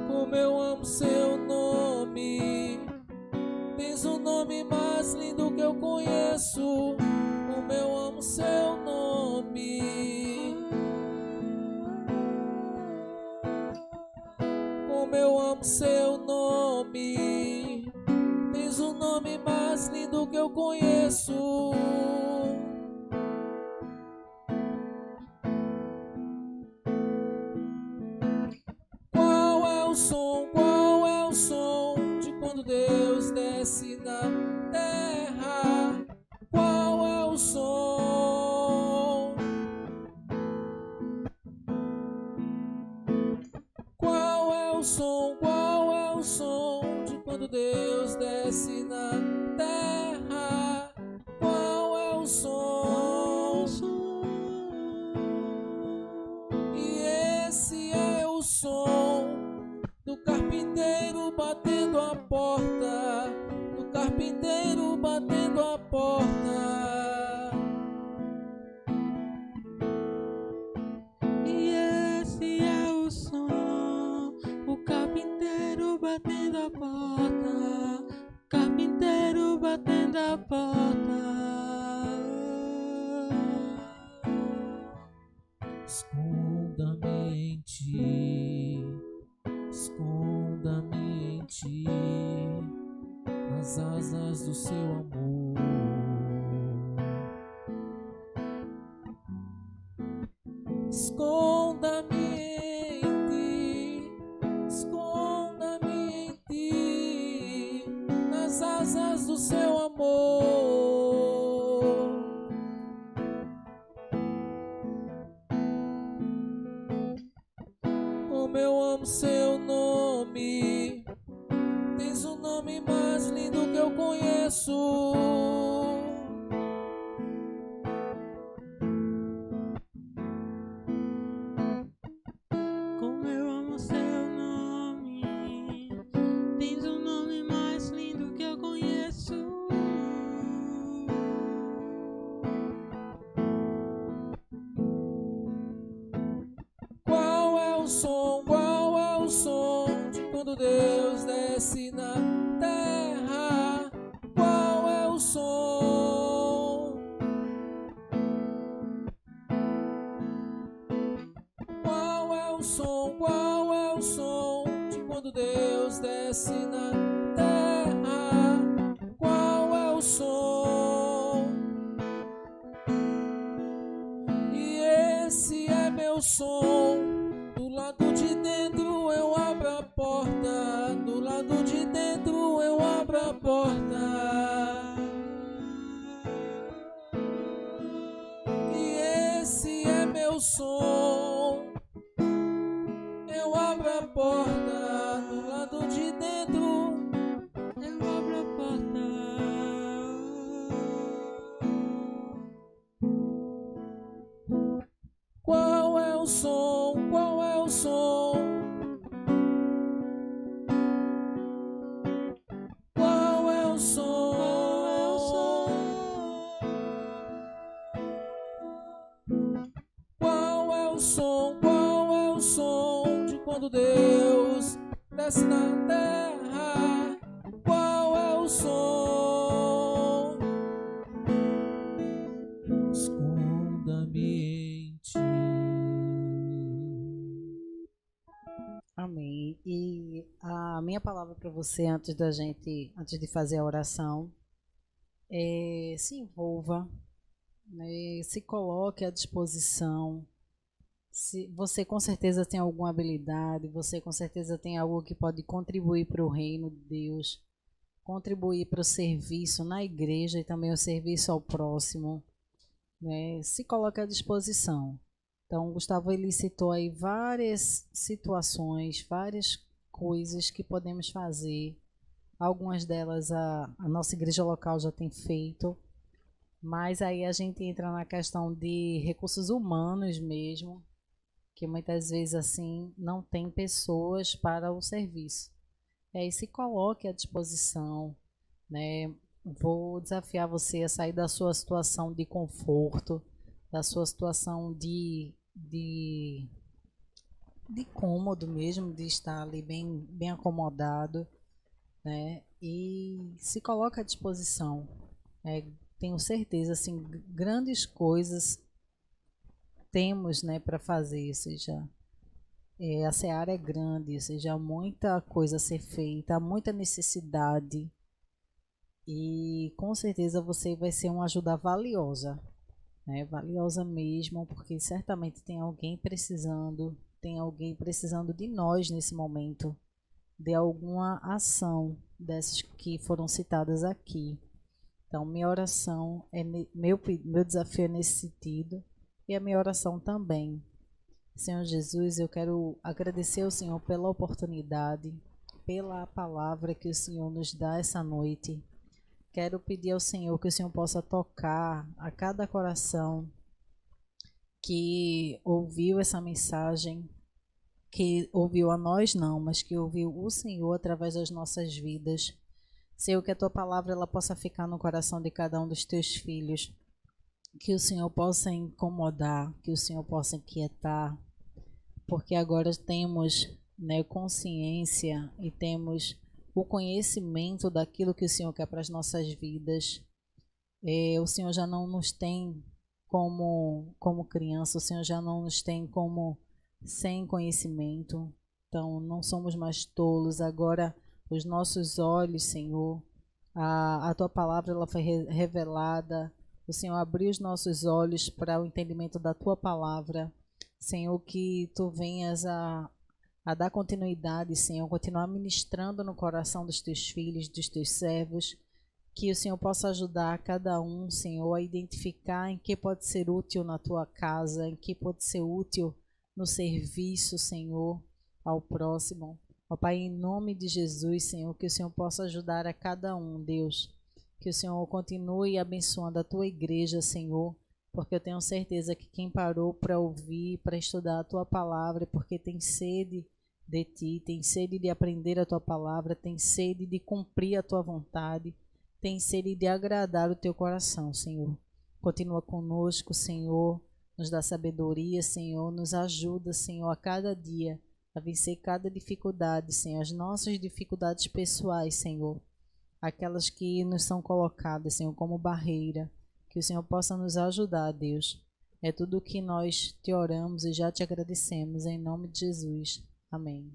Como eu amo seu nome, tens o nome mais lindo que eu conheço. Como eu amo seu nome, como eu amo seu nome, tens o nome mais lindo que eu conheço. Qual é o som de quando Deus desce na terra? Qual é o som? Qual é o som? Qual é o som de quando Deus desce na terra? Qual é o som? E esse é o som do carpinteiro batendo a porta, do carpinteiro batendo a porta. E esse é o som, o carpinteiro batendo a porta, o carpinteiro batendo a porta. Esconda-me em ti, esconda-me em ti, nas asas do seu amor. Esconda-me em ti, esconda-me em ti, nas asas do seu amor. Como eu amo seu nome, tens o nome mais lindo que eu conheço. Como eu amo seu nome, tens o nome mais lindo que eu conheço. Qual é o som? Qual é o som de quando Deus desce na terra? Qual é o som? Qual é o som? Qual é o som de quando Deus desce na terra? Qual é o som? E esse é meu som. Do lado de dentro eu abro a porta, do lado de dentro eu abro a porta. E esse é meu som. Eu abro a porta, do lado de dentro quando Deus desce na terra, qual é o som? Esconda-me em ti. Amém. E a minha palavra para você antes de fazer a oração, se envolva, né, se coloque à disposição. Se você com certeza tem alguma habilidade, você com certeza tem algo que pode contribuir para o reino de Deus, contribuir para o serviço na igreja e também o serviço ao próximo, né? Se coloque à disposição. Então, Gustavo, ele citou aí várias situações, várias coisas que podemos fazer. Algumas delas a nossa igreja local já tem feito, mas aí a gente entra na questão de recursos humanos mesmo, que muitas vezes assim não tem pessoas para o serviço. E aí se coloque à disposição, né? Vou desafiar você a sair da sua situação de conforto, da sua situação de cômodo mesmo, de estar ali bem acomodado, né? E se coloca à disposição. Tenho certeza, assim, grandes coisas temos, né, para fazer, seja a seara é grande, seja muita coisa a ser feita, há muita necessidade e com certeza você vai ser uma ajuda valiosa, né, valiosa mesmo, porque certamente tem alguém precisando de nós nesse momento, de alguma ação dessas que foram citadas aqui. Então, minha oração, meu desafio é nesse sentido, e a minha oração também. Senhor Jesus, eu quero agradecer ao Senhor pela oportunidade, pela palavra que o Senhor nos dá essa noite. Quero pedir ao Senhor que o Senhor possa tocar a cada coração que ouviu essa mensagem, que ouviu a nós não, mas que ouviu o Senhor através das nossas vidas. Senhor, que a tua palavra ela possa ficar no coração de cada um dos teus filhos, que o Senhor possa incomodar, que o Senhor possa inquietar, porque agora temos, né, consciência e temos o conhecimento daquilo que o Senhor quer para as nossas vidas. O Senhor já não nos tem como criança, o Senhor já não nos tem como sem conhecimento, então não somos mais tolos. Agora os nossos olhos, Senhor, a tua palavra ela foi revelada, o Senhor abriu os nossos olhos para o entendimento da tua palavra. Senhor, que tu venhas a dar continuidade, Senhor, continuar ministrando no coração dos teus filhos, dos teus servos, que o Senhor possa ajudar cada um, Senhor, a identificar em que pode ser útil na tua casa, em que pode ser útil no serviço, Senhor, ao próximo. Ó Pai, em nome de Jesus, Senhor, que o Senhor possa ajudar a cada um, Deus. Que o Senhor continue abençoando a tua igreja, Senhor, porque eu tenho certeza que quem parou para ouvir, para estudar a tua palavra, é porque tem sede de ti, tem sede de aprender a tua palavra, tem sede de cumprir a tua vontade, tem sede de agradar o teu coração, Senhor. Continua conosco, Senhor, nos dá sabedoria, Senhor, nos ajuda, Senhor, a cada dia a vencer cada dificuldade, Senhor, as nossas dificuldades pessoais, Senhor, aquelas que nos são colocadas, Senhor, como barreira, que o Senhor possa nos ajudar, Deus. É tudo o que nós te oramos e já te agradecemos, em nome de Jesus. Amém.